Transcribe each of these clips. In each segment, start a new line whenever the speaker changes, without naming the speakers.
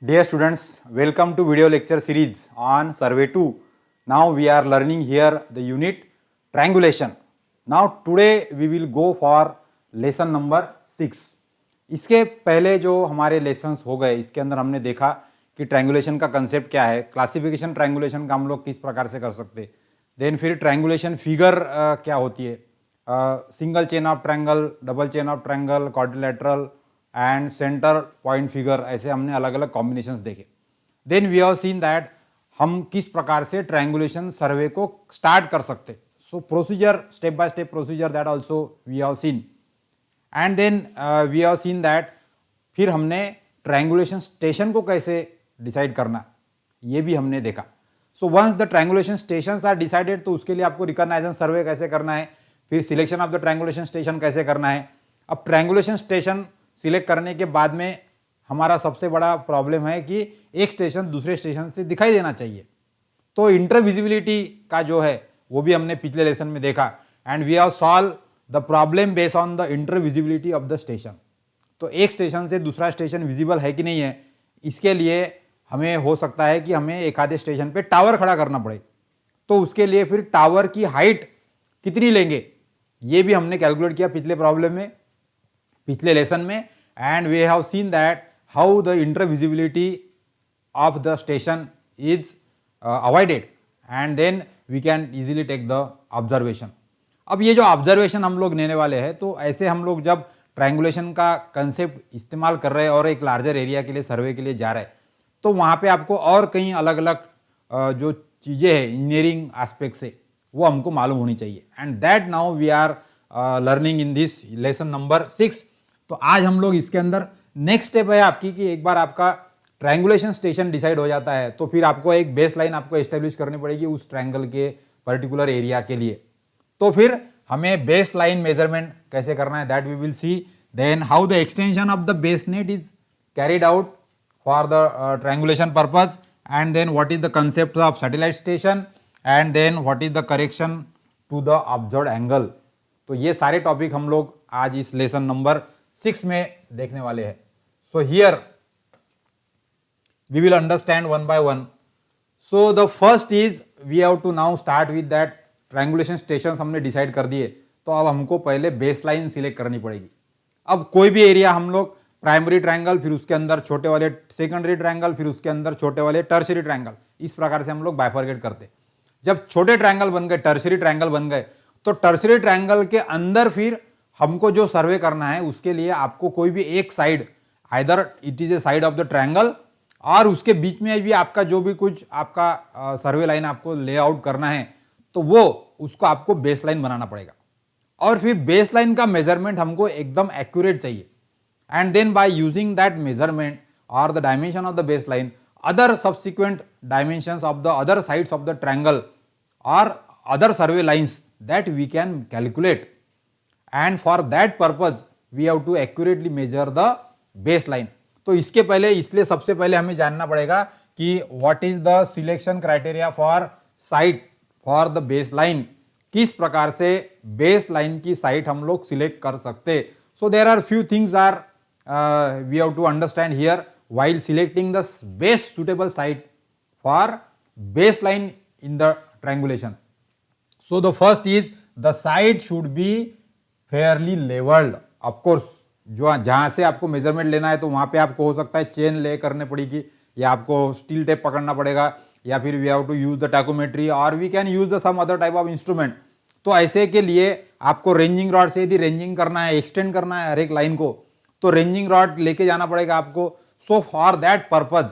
Dear students, welcome to video lecture series on Survey 2. Now we are learning here the unit triangulation. Now today we will go for lesson number 6. इसके पहले जो हमारे lessons हो गए इसके अंदर हमने देखा कि ट्रायंगुलेशन का कंसेप्ट क्या है, क्लासिफिकेशन ट्रायंगुलेशन का हम लोग किस प्रकार से कर सकते, देन फिर ट्रायंगुलेशन फिगर क्या होती है, single chain of triangle, double chain of triangle, quadrilateral and center point figure, ऐसे हमने अलग अलग कॉम्बिनेशंस देखे. Then we have seen that हम किस प्रकार से ट्रायंगुलेशन सर्वे को स्टार्ट कर सकते. So procedure, step by step procedure, that also we have seen. And then we have seen that फिर हमने ट्रायंगुलेशन स्टेशन को कैसे डिसाइड करना ये भी हमने देखा. So once the triangulation stations are decided, तो उसके लिए आपको रिकॉग्नाइजेशन सर्वे कैसे करना है, फिर selection of the triangulation station कैसे करना है. अब ट्रायंगुलेशन स्टेशन सिलेक्ट करने के बाद में हमारा सबसे बड़ा प्रॉब्लम है कि एक स्टेशन दूसरे स्टेशन से दिखाई देना चाहिए. तो इंटरविजिबिलिटी का जो है वो भी हमने पिछले लेसन में देखा. And we have solve the problem based on the intervisibility of the station. तो एक स्टेशन से दूसरा स्टेशन विजिबल है कि नहीं है, इसके लिए हमें हो सकता है कि हमें एक आधे स्टेशन पे टावर खड़ा करना पड़े. तो उसके लिए फिर टावर की हाइट कितनी लेंगे ये भी हमने कैलकुलेट किया पिछले प्रॉब्लम में, पिछले लेसन में. And we have seen that how the intervisibility of the station is avoided and then we can easily take the observation. अब ये जो ऑब्जर्वेशन हम लोग लेने वाले हैं, तो ऐसे हम लोग जब ट्रायंगुलेशन का कंसेप्ट इस्तेमाल कर रहे हैं और एक लार्जर एरिया के लिए सर्वे के लिए जा रहे हैं, तो वहाँ पे आपको और कई अलग अलग जो चीज़ें हैं इंजीनियरिंग एस्पेक्ट से वो हमको मालूम होनी चाहिए. And that now we are learning in this lesson number 6. तो आज हम लोग इसके अंदर नेक्स्ट स्टेप है आपकी कि एक बार आपका ट्रायंगुलेशन स्टेशन डिसाइड हो जाता है तो फिर आपको एक बेस लाइन आपको एस्टेब्लिश करनी पड़ेगी उस ट्रायंगल के पर्टिकुलर एरिया के लिए. तो फिर हमें बेस लाइन मेजरमेंट कैसे करना है that we will see. Then how the extension of the base net is carried out for the triangulation purpose. And then what is the concept of satellite station. And then what is the correction to the observed angle. तो ये सारे topic हम लोग आज इस lesson number 6 में देखने वाले हैं. So here we will understand one by one. So the first is we have to now start with that triangulation station हमने डिसाइड कर दिए, तो अब हमको पहले बेस लाइन सिलेक्ट करनी पड़ेगी. अब कोई भी एरिया हम लोग प्राइमरी ट्रायंगल, फिर उसके अंदर छोटे वाले सेकेंडरी ट्रायंगल, फिर उसके अंदर छोटे वाले टर्शियरी ट्रायंगल, इस प्रकार से हम लोग बाइफरकेट करते. जब छोटे ट्रायंगल बन गए, टर्शियरी ट्रायंगल बन गए, तो टर्शियरी ट्रायंगल के अंदर फिर हमको जो सर्वे करना है उसके लिए आपको कोई भी एक side, either it is a side of the triangle और उसके बीच में भी आपका जो भी कुछ आपका सर्वे लाइन आपको लेआउट करना है, तो वो उसको आपको बेस लाइन बनाना पड़ेगा. और फिर बेस लाइन का मेजरमेंट हमको एकदम एक्यूरेट चाहिए. And then by using that measurement और the dimension of the base line, other subsequent dimensions of the other sides of the triangle or other survey lines that we can calculate. And for that purpose we have to accurately measure the baseline. तो इसके पहले, इसलिए सबसे पहले हमें जानना पड़ेगा कि what is the selection criteria for site for the baseline. किस प्रकार से बेस लाइन की साइट हम लोग सिलेक्ट कर सकते. So there are few things are we have to understand here while selecting the best suitable site for baseline in the triangulation. So the first is the site should be fairly leveled. Of course जो जहाँ से आपको measurement लेना है तो वहाँ पे आपको हो सकता है चेन ले करने पड़ेगी, या आपको स्टील टेप पकड़ना पड़ेगा, या फिर we have to use the tachometry और we can use the some other type of instrument. तो ऐसे के लिए आपको रेंजिंग रॉड से यदि रेंजिंग करना है, एक्सटेंड करना है हर एक लाइन को, तो रेंजिंग रॉड लेके जाना पड़ेगा आपको. सो फॉर दैट पर्पज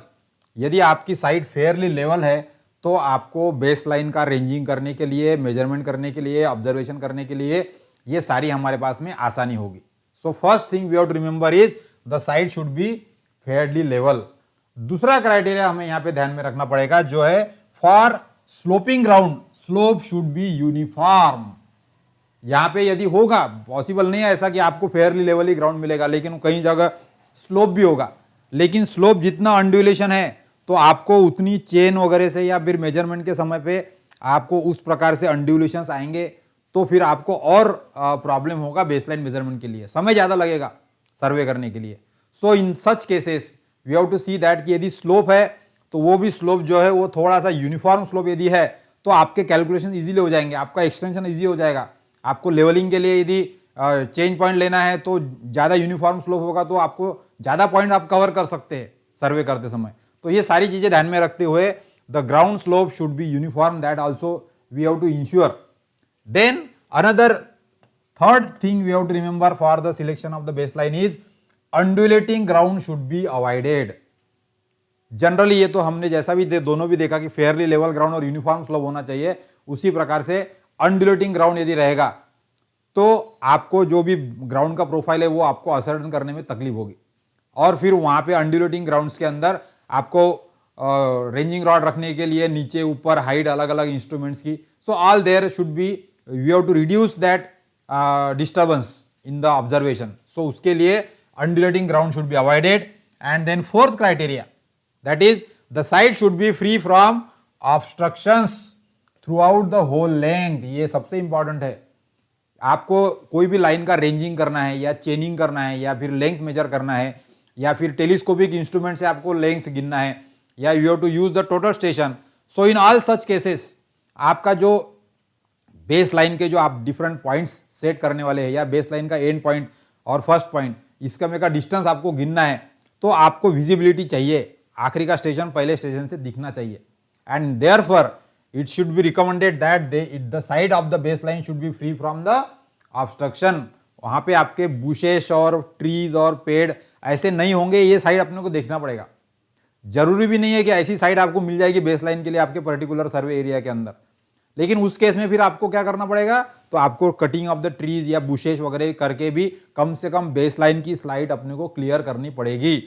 यदि आपकी साइट फेयरली लेवल है तो आपको बेस लाइन का रेंजिंग करने के लिए, मेजरमेंट करने के लिए, ऑब्जर्वेशन करने के लिए ये सारी हमारे पास में आसानी होगी. So first thing we have to remember is the site should be fairly level. दूसरा क्राइटेरिया हमें यहाँ पे ध्यान में रखना पड़ेगा जो है for sloping ground, slope should be uniform. यहाँ पे यदि होगा, पॉसिबल नहीं है ऐसा कि आपको फेयरली लेवल ही ग्राउंड मिलेगा, लेकिन कई जगह स्लोप भी होगा. लेकिन स्लोप जितना अनड्यूलेशन है तो आपको उतनी चेन वगैरह से या फिर मेजरमेंट के समय पे आपको उस प्रकार से अनड्यूलेशंस आएंगे, तो फिर आपको और प्रॉब्लम होगा बेसलाइन मेजरमेंट के लिए, समय ज़्यादा लगेगा सर्वे करने के लिए. So in such cases we have to see that कि यदि स्लोप है तो वो भी स्लोप जो है वो थोड़ा सा यूनिफॉर्म स्लोप यदि है तो आपके कैलकुलेशन इजीली हो जाएंगे, आपका एक्सटेंशन इजी हो जाएगा। आपको लेवलिंग के लिए यदि चेंज पॉइंट लेना है तो ज़्यादा यूनिफॉर्म स्लोप होगा तो आपको ज़्यादा पॉइंट आप कवर कर सकते हैं सर्वे करते समय। तो ये सारी चीज़ें ध्यान में रखते हुए the ground slope should be uniform, that also we have to ensure. Then another third thing we have to remember for the selection of the baseline is undulating ground should be avoided. Generally ये तो हमने जैसा भी दोनों भी देखा कि fairly level ground और यूनिफॉर्म स्लोप होना चाहिए, उसी प्रकार से अंडुलेटिंग ग्राउंड यदि रहेगा तो आपको जो भी ग्राउंड का प्रोफाइल है वो आपको असर्टन करने में तकलीफ होगी। और फिर वहां पे अंडुलेटिंग ग्राउंड्स के अंदर आपको रेंजिंग रॉड रखने के लिए नीचे ऊपर हाइट अलग अलग इंस्ट्रूमेंट्स की, so all there should be we have to reduce that disturbance in the observation. So उसके लिए undulating ground should be avoided. And then fourth criteria, that is the side should be free from obstructions throughout the whole length। ये सबसे important है। आपको कोई भी line का ranging करना है या चेनिंग करना है या फिर लेंथ मेजर करना है या फिर टेलीस्कोपिक इंस्ट्रूमेंट से आपको लेंथ गिनना है या you have to use the total station. So in all such cases आपका जो बेस लाइन के जो आप डिफरेंट पॉइंट्स सेट करने वाले हैं या बेस लाइन का एंड पॉइंट और फर्स्ट पॉइंट इसका में का डिस्टेंस आपको गिनना है तो आपको विजिबिलिटी चाहिए, आखिरी का स्टेशन पहले स्टेशन से दिखना चाहिए। And therefore it should be recommended that the side of the base line should B free from the obstruction. वहां पे आपके बुशेस और ट्रीज और पेड़ ऐसे नहीं होंगे, ये साइड अपने को देखना पड़ेगा। जरूरी भी नहीं है कि ऐसी साइड आपको मिल जाएगी बेस लाइन के लिए आपके पर्टिकुलर सर्वे एरिया के अंदर, लेकिन उस केस में फिर आपको क्या करना पड़ेगा, तो आपको कटिंग ऑफ द ट्रीज या बुशेस वगैरह करके भी कम से कम बेस लाइन की स्लाइड अपने को क्लियर करनी पड़ेगी।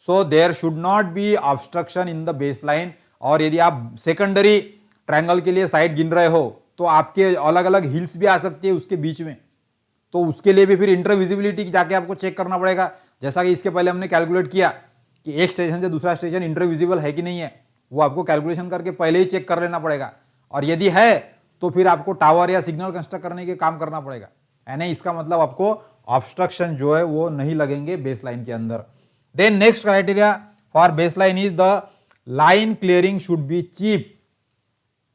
So there should not be obstruction in the base line. और यदि आप सेकेंडरी ट्रायंगल के लिए साइड गिन रहे हो तो आपके अलग अलग हिल्स भी आ सकती है उसके बीच में, तो उसके लिए भी फिर इंटरविजिबिलिटी जाके आपको चेक करना पड़ेगा। जैसा कि इसके पहले हमने कैलकुलेट किया कि एक स्टेशन से दूसरा स्टेशन इंटरविजिबल है कि नहीं है, वो आपको कैलकुलेशन करके पहले ही चेक कर लेना पड़ेगा। और यदि है तो फिर आपको टावर या सिग्नल कंस्ट्रक्ट करने के काम करना पड़ेगा, यानी इसका मतलब आपको ऑब्स्ट्रक्शन जो है वो नहीं लगेंगे बेस लाइन के अंदर। Then next criteria for base line is the line clearing should be cheap.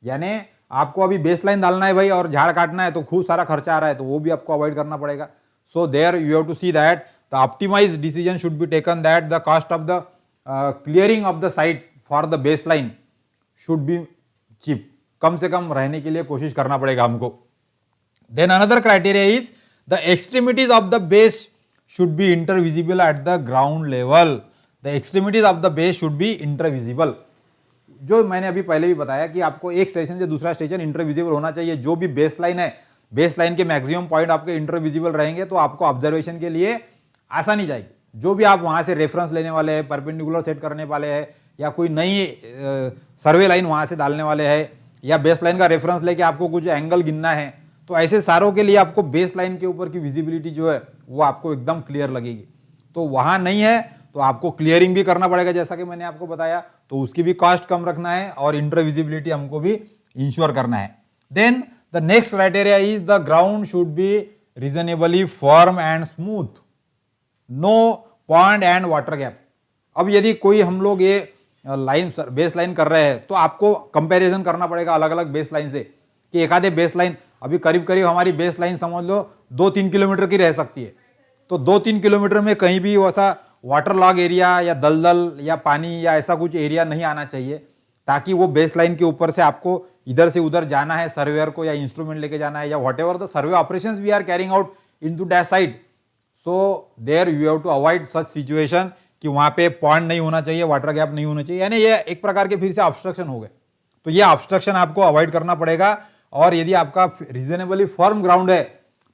यानी आपको अभी बेस लाइन डालना है भाई और झाड़ काटना है तो खूब सारा खर्चा आ रहा है, तो वो भी आपको अवॉइड करना पड़ेगा। So there you have to see that the optimised decision should be taken that the cost of the clearing of the site for the base line should be cheap. कम से कम रहने के लिए कोशिश करना पड़ेगा हमको। Then another criteria is the extremities of the base should be intervisible at the ground level। the extremities of the base should be intervisible। जो मैंने अभी पहले भी बताया कि आपको एक स्टेशन से दूसरा स्टेशन इंटरविजिबल होना चाहिए। जो भी बेस लाइन है, बेस लाइन के मैक्सिमम पॉइंट आपके इंटरविजिबल रहेंगे तो आपको ऑब्जर्वेशन के लिए आसानी जाएगी। जो भी आप वहां से रेफरेंस लेने वाले हैं, परपेंडिकुलर सेट करने वाले हैं या कोई नई सर्वे लाइन वहां से डालने वाले हैं या बेस लाइन का रेफरेंस लेके आपको कुछ एंगल गिनना है, तो ऐसे सारों के लिए आपको बेस लाइन के ऊपर की विजिबिलिटी जो है वो आपको एकदम क्लियर लगेगी। तो वहां नहीं है तो आपको क्लियरिंग भी करना पड़ेगा जैसा कि मैंने आपको बताया, तो उसकी भी कॉस्ट कम रखना है और इंटरविजिबिलिटी हमको भी इंश्योर करना है। Then the next criteria is the ground should be reasonably firm and smooth, no pond and water gap. अब यदि कोई हम लोग ये लाइन बेस लाइन कर रहे हैं तो आपको कंपैरिजन करना पड़ेगा अलग अलग बेस लाइन से कि एक आधे बेस लाइन अभी करीब करीब हमारी बेस लाइन समझ लो 2-3 किलोमीटर की रह सकती है, तो 2-3 किलोमीटर में कहीं भी वैसा वाटर लॉग एरिया या दलदल या पानी या ऐसा कुछ एरिया नहीं आना चाहिए, ताकि वो बेस लाइन के ऊपर से आपको इधर से उधर जाना है सर्वेयर को या इंस्ट्रूमेंट लेके जाना है या whatever the survey operations we are carrying out into that side. So there you have to avoid such situation कि वहां पे पॉइंट नहीं होना चाहिए, वाटर गैप नहीं होना चाहिए, यानी ये एक प्रकार के फिर से ऑब्स्ट्रक्शन हो गए। तो ये ऑब्स्ट्रक्शन आपको अवॉइड करना पड़ेगा। और यदि आपका रीजनेबली फर्म ग्राउंड है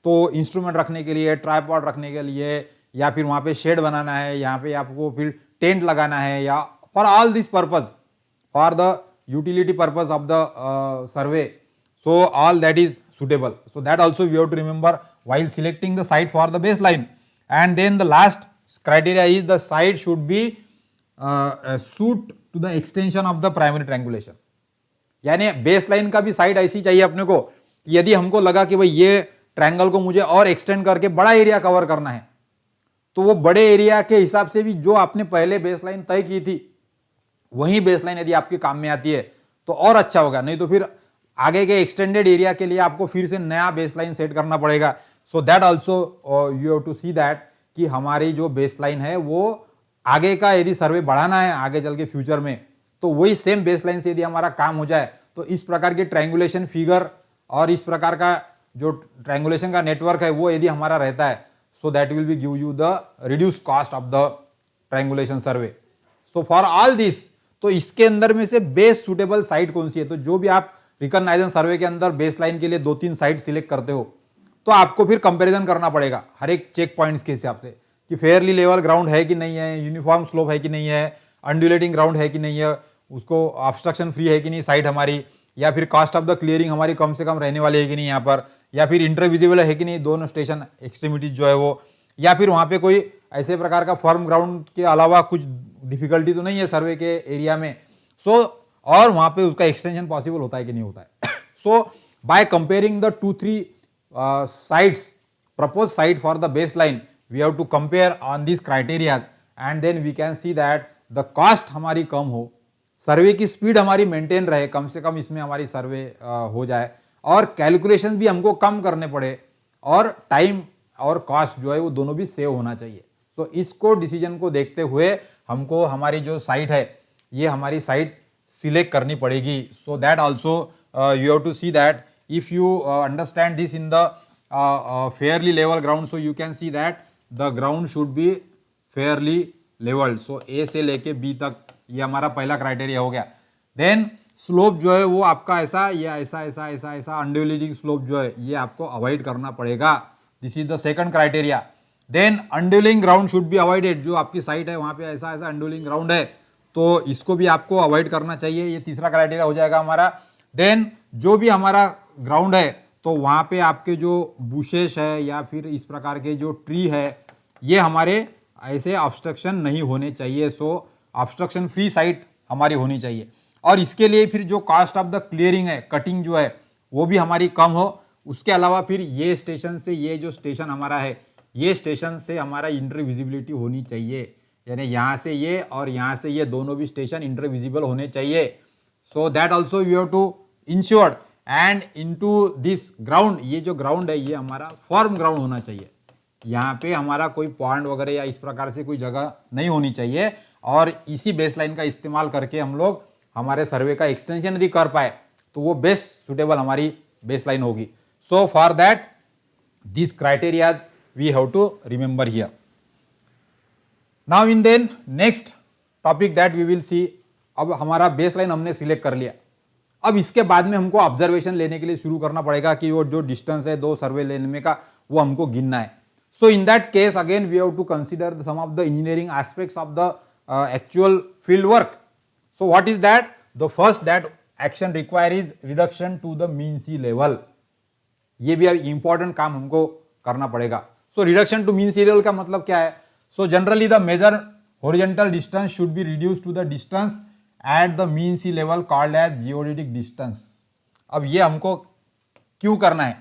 तो इंस्ट्रूमेंट रखने के लिए, ट्राइपॉड रखने के लिए या फिर वहां पे शेड बनाना है, यहाँ पे आपको फिर टेंट लगाना है या for all this purpose, for the utility purpose of the survey, so all that is suitable. So that also we have to remember while selecting the site for the baseline. And then the last criteria is the site should be suit to the extension of the primary triangulation। यानी base line का भी side ऐसी चाहिए अपने को कि यदि हमको लगा कि भाई ये ट्रायंगल को मुझे और एक्सटेंड करके बड़ा एरिया कवर करना है तो वो बड़े एरिया के हिसाब से भी जो आपने पहले बेसलाइन तय की थी वही बेसलाइन यदि आपके काम में आती है तो और अच्छा होगा, नहीं तो फिर आगे के एक्सटेंडेड एरिया के लिए आपको फिर से नया बेसलाइन सेट करना पड़ेगा. So that also you have to see that कि हमारी जो बेसलाइन है वो आगे का यदि सर्वे बढ़ाना है आगे चल के फ्यूचर में, तो वही सेम बेसलाइन से यदि हमारा काम हो जाए तो इस प्रकार के ट्रायंगुलेशन फिगर और इस प्रकार का जो ट्रायंगुलेशन का नेटवर्क है वो यदि हमारा रहता है, so that will be give you the reduce cost of the triangulation survey. So for all this, तो इसके अंदर में से बेस्ट सुटेबल साइट कौन सी है, तो जो भी आप रिकॉग्नाइजेशन सर्वे के अंदर बेसलाइन के लिए 2-3 साइट सिलेक्ट करते हो तो आपको फिर कंपैरिजन करना पड़ेगा हर एक चेक पॉइंट्स के हिसाब से कि फेयरली लेवल ग्राउंड है कि नहीं है, यूनिफॉर्म स्लोप है कि नहीं है, अंडुलेटिंग ग्राउंड है कि नहीं है, उसको ऑब्स्ट्रक्शन फ्री है कि नहीं साइट हमारी, या फिर कॉस्ट ऑफ द क्लियरिंग हमारी कम से कम रहने वाली है कि नहीं यहाँ पर, या फिर इंटरविजिबल है कि नहीं दोनों स्टेशन एक्सट्रीमिटीज जो है वो, या फिर वहाँ पे कोई ऐसे प्रकार का फर्म ग्राउंड के अलावा कुछ डिफिकल्टी तो नहीं है सर्वे के एरिया में. सो और वहाँ पे उसका एक्सटेंशन पॉसिबल होता है कि नहीं होता है. So by comparing the 2-3 sites, proposed site for the baseline, we have to compare on these criteria and then we can see that the cost हमारी कम हो, सर्वे की स्पीड हमारी मेंटेन रहे, कम से कम इसमें हमारी सर्वे हो जाए और कैलकुलेशन भी हमको कम करने पड़े और टाइम और कॉस्ट जो है वो दोनों भी सेव होना चाहिए. तो इसको डिसीजन को देखते हुए हमको हमारी जो साइट है ये हमारी साइट सिलेक्ट करनी पड़ेगी. So that also you have to see that if you understand this in the fairly level ground, so you can see that the ground should be fairly leveled. so A से लेके B तक ये हमारा पहला criteria हो गया. Then slope जो है वो आपका ऐसा या ऐसा ऐसा ऐसा ऐसा अंडुलेटिंग स्लोप जो है ये आपको अवॉइड करना पड़ेगा. This is the second criteria. Then undulating ground should be avoided, जो आपकी साइट है वहाँ पे ऐसा ऐसा अंडुलिंग ग्राउंड है तो इसको भी आपको अवॉइड करना चाहिए, ये तीसरा क्राइटेरिया हो जाएगा हमारा. देन जो भी हमारा ग्राउंड है तो वहाँ पे आपके जो बुशेस है या फिर इस प्रकार के जो ट्री है ये हमारे ऐसे ऑब्स्ट्रक्शन नहीं होने चाहिए. सो ऑब्स्ट्रक्शन फ्री साइट हमारी होनी चाहिए और इसके लिए फिर जो कॉस्ट ऑफ द क्लियरिंग है, कटिंग जो है वो भी हमारी कम हो. उसके अलावा फिर ये स्टेशन से ये जो स्टेशन हमारा है ये स्टेशन से हमारा इंटर विजिबिलिटी होनी चाहिए, यानी यहाँ से ये और यहाँ से ये दोनों भी स्टेशन इंटर विजिबल होने चाहिए. So that also you have to ensure. And into this ground, ये जो ग्राउंड है ये हमारा फॉर्म ग्राउंड होना चाहिए, यहाँ पे हमारा कोई पॉइंट वगैरह या इस प्रकार से कोई जगह नहीं होनी चाहिए और इसी बेसलाइन का इस्तेमाल करके हम लोग हमारे सर्वे का एक्सटेंशन यदि कर पाए तो वो बेस्ट सुटेबल हमारी बेसलाइन होगी. So for that this criterias we have to remember here. Now in then next topic that we will see. अब हमारा बेसलाइन हमने सिलेक्ट कर लिया, अब इसके बाद में हमको ऑब्जर्वेशन लेने के लिए शुरू करना पड़ेगा कि वो जो डिस्टेंस है दो सर्वे लेने का वो हमको गिनना है. So in that case again we have to consider some of the engineering aspects of the actual field work. So what is that? The first that action require is reduction to the mean sea level. ये भी important काम हमको करना पड़ेगा. So reduction to mean sea level का मतलब क्या है? So generally the measured horizontal distance should be reduce to the distance at the mean sea level called as geodetic distance. अब ये हमको क्यों करना है?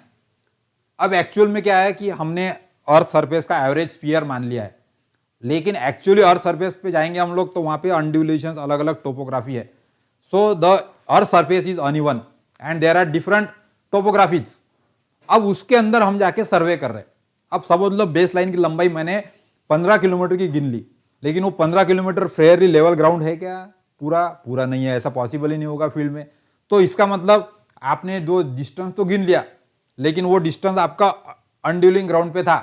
अब एक्चुअल में क्या है कि हमने अर्थ सरफेस का एवरेज स्फीयर मान लिया है, लेकिन एक्चुअली अर्थ सरफेस पे जाएंगे हम लोग तो वहां पे अनड्यूलेशंस अलग अलग टोपोग्राफी है. So the earth surface is uneven and there are different topographies. अब उसके अंदर हम जाके सर्वे कर रहे हैं. अब समझ लो बेस लाइन की लंबाई मैंने 15 किलोमीटर की गिन ली, लेकिन वो 15 किलोमीटर फेयरली लेवल ग्राउंड है क्या? पूरा नहीं है, ऐसा पॉसिबल ही नहीं होगा फील्ड में. तो इसका मतलब आपने जो डिस्टेंस तो गिन लिया लेकिन वो डिस्टेंस आपका अनड्यूलिंग ग्राउंड पे था,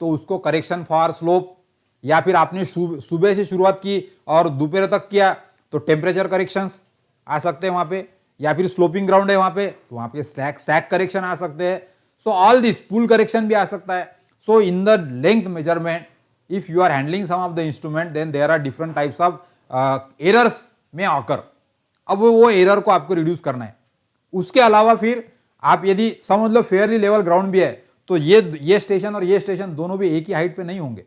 तो उसको करेक्शन फॉर स्लोप, या फिर आपने सुबह से शुरुआत की और दोपहर तक किया तो टेम्परेचर करेक्शंस आ सकते हैं वहां पे, या फिर स्लोपिंग ग्राउंड है वहां पे तो वहां पे सैक करेक्शन आ सकते हैं. So all this pull correction भी आ सकता है. So in the length measurement if you are handling some of the instrument then there are different types of errors में ऑकर. अब वो एरर को आपको रिड्यूस करना है. उसके अलावा फिर आप यदि समझ लो फेयरली लेवल ग्राउंड भी है तो ये स्टेशन और ये स्टेशन दोनों भी एक ही हाइट पे नहीं होंगे.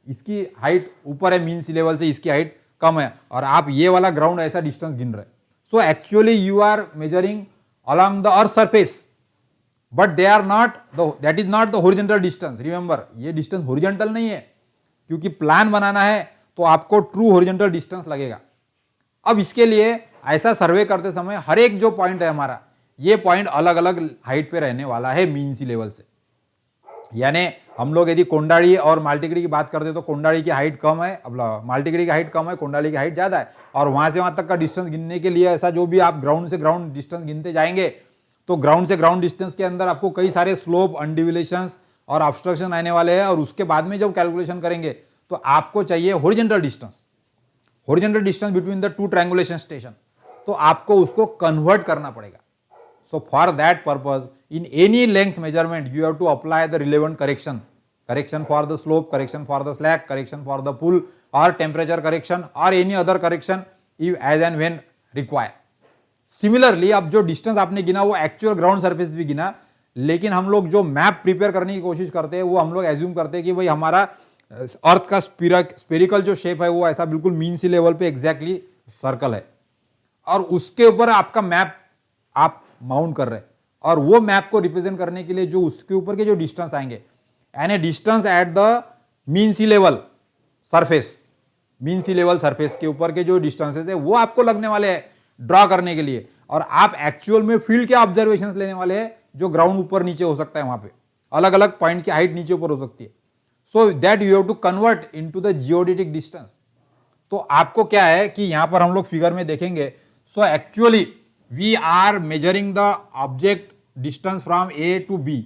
इसकी हाइट ऊपर है मीन सी लेवल से, इसकी हाइट कम है और आप ये वाला ग्राउंड ऐसा डिस्टेंस गिन रहे. So actually you are measuring along the earth surface but they are not that is not the horizontal distance. Remember ये डिस्टेंस हॉरिजॉन्टल नहीं है क्योंकि प्लान बनाना है तो आपको ट्रू हॉरिजॉन्टल डिस्टेंस लगेगा। अब इसके लिए ऐसा सर्वे करते समय हर एक जो पॉइंट है हमारा, ये पॉइंट अलग अलग हाइट पे रहने वाला है मीन सी लेवल से। यानी हम लोग यदि कोंडाड़ी और माल्टीगिरी की बात करते हैं तो कोंडाड़ी की हाइट कम है, अब माल्टीगिरी की हाइट कम है, कोंडाड़ी की हाइट ज्यादा है, और वहां से वहां तक का डिस्टेंस गिनने के लिए ऐसा जो भी आप ग्राउंड से ग्राउंड डिस्टेंस गिनते जाएंगे तो ग्राउंड से ग्राउंड डिस्टेंस के अंदर आपको कई सारे स्लोप, अनडिविलेशंस और ऑब्स्ट्रक्शन आने वाले हैं, और उसके बाद में जब कैलकुलेशन करेंगे तो आपको चाहिए horizontal distance between the two triangulation station, तो आपको उसको कन्वर्ट करना पड़ेगा। So for that purpose, in any length measurement, you have to apply the relevant correction for the slope, correction for the slack, correction for the pull, or temperature correction, or any other correction if as and when required. Similarly अब जो distance आपने गिना वो actual ground surface भी गिना, लेकिन हम लोग जो मैप प्रिपेयर करने की कोशिश करते हैं वो हम लोग एज्यूम करते हैं कि भाई हमारा अर्थ का स्पेरिकल जो शेप है वो ऐसा बिल्कुल मीन सी लेवल पे एग्जैक्टली सर्कल है, और उसके ऊपर आपका मैप आप माउंट कर रहे हैं, और वो मैप को रिप्रेजेंट करने के लिए जो उसके ऊपर के जो डिस्टेंस आएंगे, यानी distance at the mean sea level surface के ऊपर के जो डिस्टेंसेस है वो आपको लगने वाले हैं ड्रॉ करने के लिए, और आप एक्चुअल में फील्ड के ऑब्जर्वेशंस लेने वाले हैं जो ग्राउंड ऊपर नीचे हो सकता है, वहां पे अलग अलग पॉइंट की हाइट नीचे ऊपर हो सकती है। So that you have to convert into the geodetic distance. तो आपको क्या है कि यहां पर हम लोग फिगर में देखेंगे, so actually we are measuring the object distance from A to B.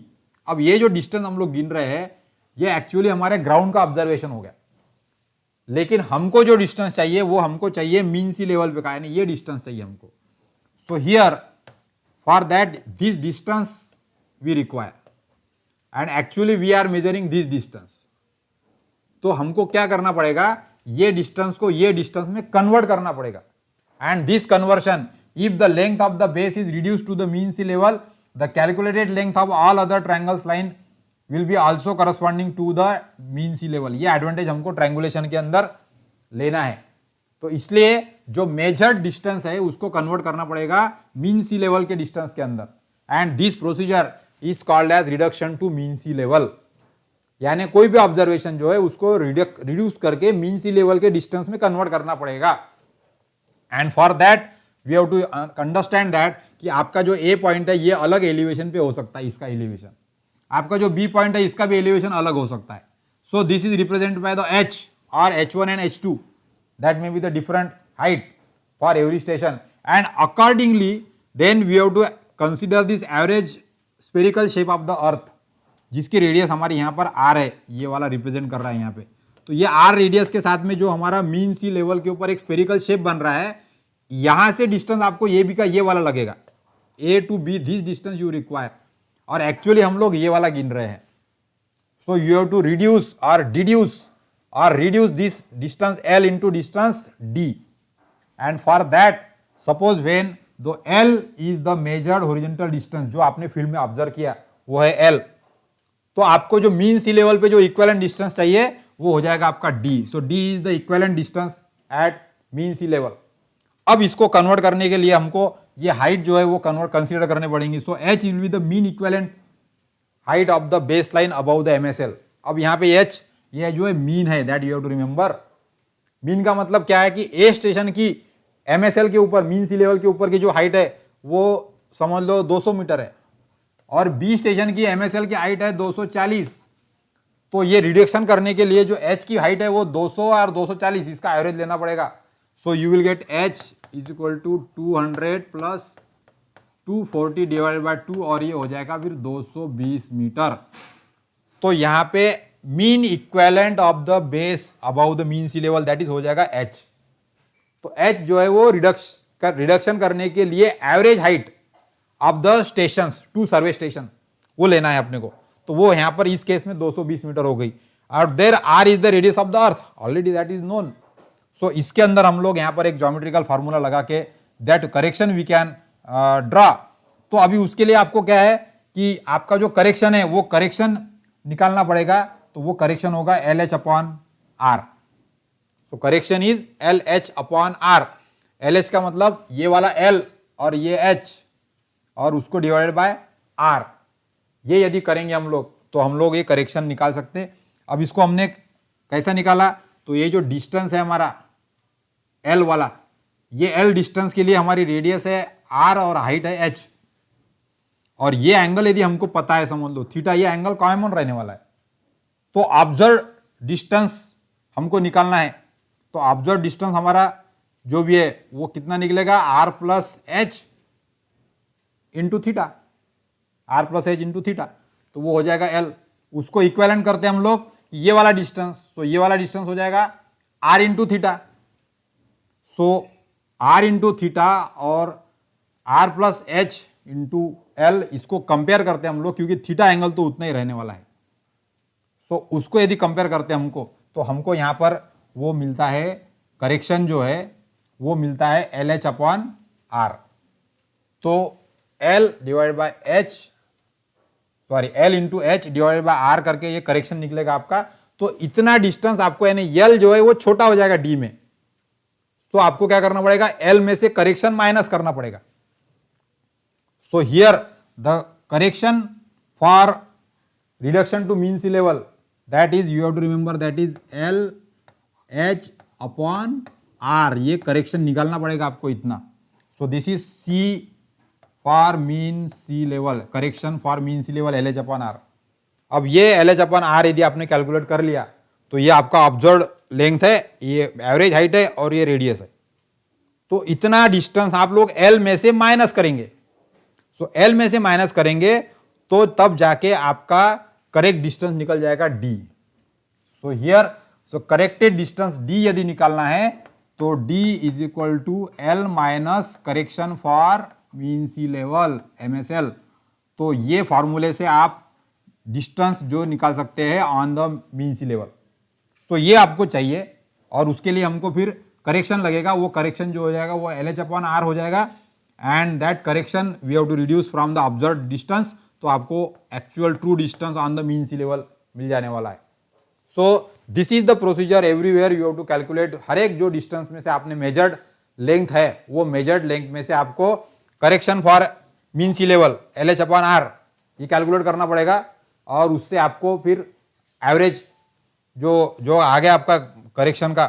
अब ये जो डिस्टेंस हम लोग गिन रहे हैं ये एक्चुअली हमारे ग्राउंड का ऑब्जर्वेशन हो गया, लेकिन हमको जो डिस्टेंस चाहिए वो हमको चाहिए मीन सी लेवल पे का, यानी ये डिस्टेंस चाहिए हमको। So here for that this distance we require, and actually we are measuring this distance. तो हमको क्या करना पड़ेगा, ये डिस्टेंस को ये डिस्टेंस में कन्वर्ट करना पड़ेगा, and this conversion, if the length of the base is reduced to the mean sea level, the calculated length of all other triangles line will be also corresponding to the mean sea level। ये advantage हमको triangulation के अंदर लेना है, तो इसलिए जो measured distance है उसको कन्वर्ट करना पड़ेगा मीन सी लेवल के डिस्टेंस के अंदर, and this procedure is called as reduction to mean sea level. यानी कोई भी ऑब्जर्वेशन जो है उसको रिड्यूस करके मीन सी लेवल के डिस्टेंस में कन्वर्ट करना पड़ेगा, and for that we have to understand that कि आपका जो ए पॉइंट है ये अलग एलिवेशन पे हो सकता है, इसका एलिवेशन, आपका जो बी पॉइंट है इसका भी एलिवेशन अलग हो सकता है। So this is represented by the H और H1 and H2, that may be the different height for every station, and accordingly then we have to consider this average spherical shape of the earth, जिसकी radius हमारी यहाँ पर are है, ये वाला represent कर रहा है यहाँ पे। तो ये आर रेडियस के साथ में जो हमारा मीन सी लेवल के ऊपर एक स्पेरिकल शेप बन रहा है, यहां से डिस्टेंस आपको ये भी का ये वाला लगेगा, A to B this distance you require, और एक्चुअली हम लोग ये वाला गिन रहे हैं। So you have to reduce और reduce this distance L into distance D, and for that suppose when the L is the measured horizontal distance, जो आपने फील्ड में ऑब्जर्व किया वो है एल, तो आपको जो मीन सी लेवल पे जो इक्विवेलेंट डिस्टेंस चाहिए वो हो जाएगा आपका D. So D is the equivalent distance at mean sea level. अब इसको कन्वर्ट करने के लिए हमको ये हाइट जो है वो कंसीडर करने पड़ेंगी। So H will be the mean equivalent height of the base line above the MSL. अब यहाँ पे एच ये जो है मीन है, that you have to remember. Mean का मतलब क्या है कि ए स्टेशन की एमएसएल के ऊपर, मीन सी लेवल के ऊपर की जो हाइट है वो समझ लो 200 मीटर है, और बी स्टेशन की एमएसएल की हाइट है 240। तो ये रिडक्शन करने के लिए जो एच की हाइट है वो 200 और 240 इसका एवरेज लेना पड़ेगा। So you will get H is equal to 200 plus 240 divided by 2, और ये हो जाएगा फिर 220 मीटर। तो यहाँ पे mean equivalent of the base about the mean sea level that is हो जाएगा एच। तो एच जो है वो रिडक्शन करने के लिए average height of the station to survey station वो लेना है अपने को, तो वो यहां पर इस केस में 220 मीटर हो गई, और there are is the radius of the earth, already that is known. So इसके अंदर हम लोग यहां पर एक ज्योमेट्रिकल फार्मूला लगा के that correction we can draw. तो अभी उसके लिए आपको क्या है कि आपका जो करेक्शन है वो करेक्शन निकालना पड़ेगा, तो वो करेक्शन होगा LH upon R। So correction is LH upon R। LH का मतलब ये वाला L और ये H और उसको डिवाइडेड बाय R। ये यदि करेंगे हम लोग तो हम लोग ये करेक्शन निकाल सकते हैं। अब इसको हमने कैसा निकाला? तो ये जो डिस्टेंस है हमारा एल वाला, ये एल डिस्टेंस के लिए हमारी रेडियस है आर और हाइट है एच, और ये एंगल यदि हमको पता है, समझ लो थीटा, ये एंगल कॉमन रहने वाला है। तो ऑब्जर्व डिस्टेंस हमको निकालना है। तो ऑब्जर्व डिस्टेंस हमारा जो भी है वो कितना निकलेगा? R plus H into theta, R plus H into theta, तो वो हो जाएगा एल। उसको इक्वेलेंट करते हैं हम लोग ये वाला डिस्टेंस, तो ये वाला डिस्टेंस हो जाएगा R into theta. So R into theta और R plus H into L, इसको कंपेयर करते हैं हम लोग, क्योंकि थीटा एंगल तो उतना ही रहने वाला है। सो उसको यदि कंपेयर करते हैं हमको, तो हमको यहां पर वो मिलता है, करेक्शन जो है वो मिलता है एल एच अपॉन आर। तो L divide by H, sorry L into H divided by R करके ये करेक्शन निकलेगा आपका। तो इतना डिस्टेंस आपको, यानी एल जो है वो छोटा हो जाएगा डी में, तो आपको क्या करना पड़ेगा? एल में से करेक्शन माइनस करना पड़ेगा। So here the correction for reduction to mean sea level, that is, you have to remember, that is L H upon R. ये करेक्शन निकालना पड़ेगा आपको इतना। So this is C for mean sea level, correction for mean sea level L H upon R. अब ये L H upon are यदि आपने calculate कर लिया, तो ये आपका ऑब्जर्व लेंथ है, ये एवरेज हाइट है और ये रेडियस है। तो इतना डिस्टेंस आप लोग एल में से माइनस करेंगे। सो एल में से माइनस करेंगे तो तब जाके आपका करेक्ट डिस्टेंस निकल जाएगा D. So here, so corrected distance D यदि निकालना है तो D is equal to L minus correction for mean sea level MSL। तो ये फॉर्मूले से आप डिस्टेंस जो निकाल सकते हैं on the mean sea level. तो ये आपको चाहिए, और उसके लिए हमको फिर करेक्शन लगेगा। वो करेक्शन जो हो जाएगा वो एल एच अपॉन आर हो जाएगा, and that correction we have to reduce from the observe distance. तो आपको actual true distance on the mean sea level मिल जाने वाला है। So this is the procedure everywhere, you have to calculate. हर एक जो डिस्टेंस में से आपने मेजर्ड लेंथ है, वो मेजर्ड लेंथ में से आपको correction for mean sea level L H upon R ये कैलकुलेट करना पड़ेगा, और उससे आपको फिर एवरेज जो आगे आपका करेक्शन का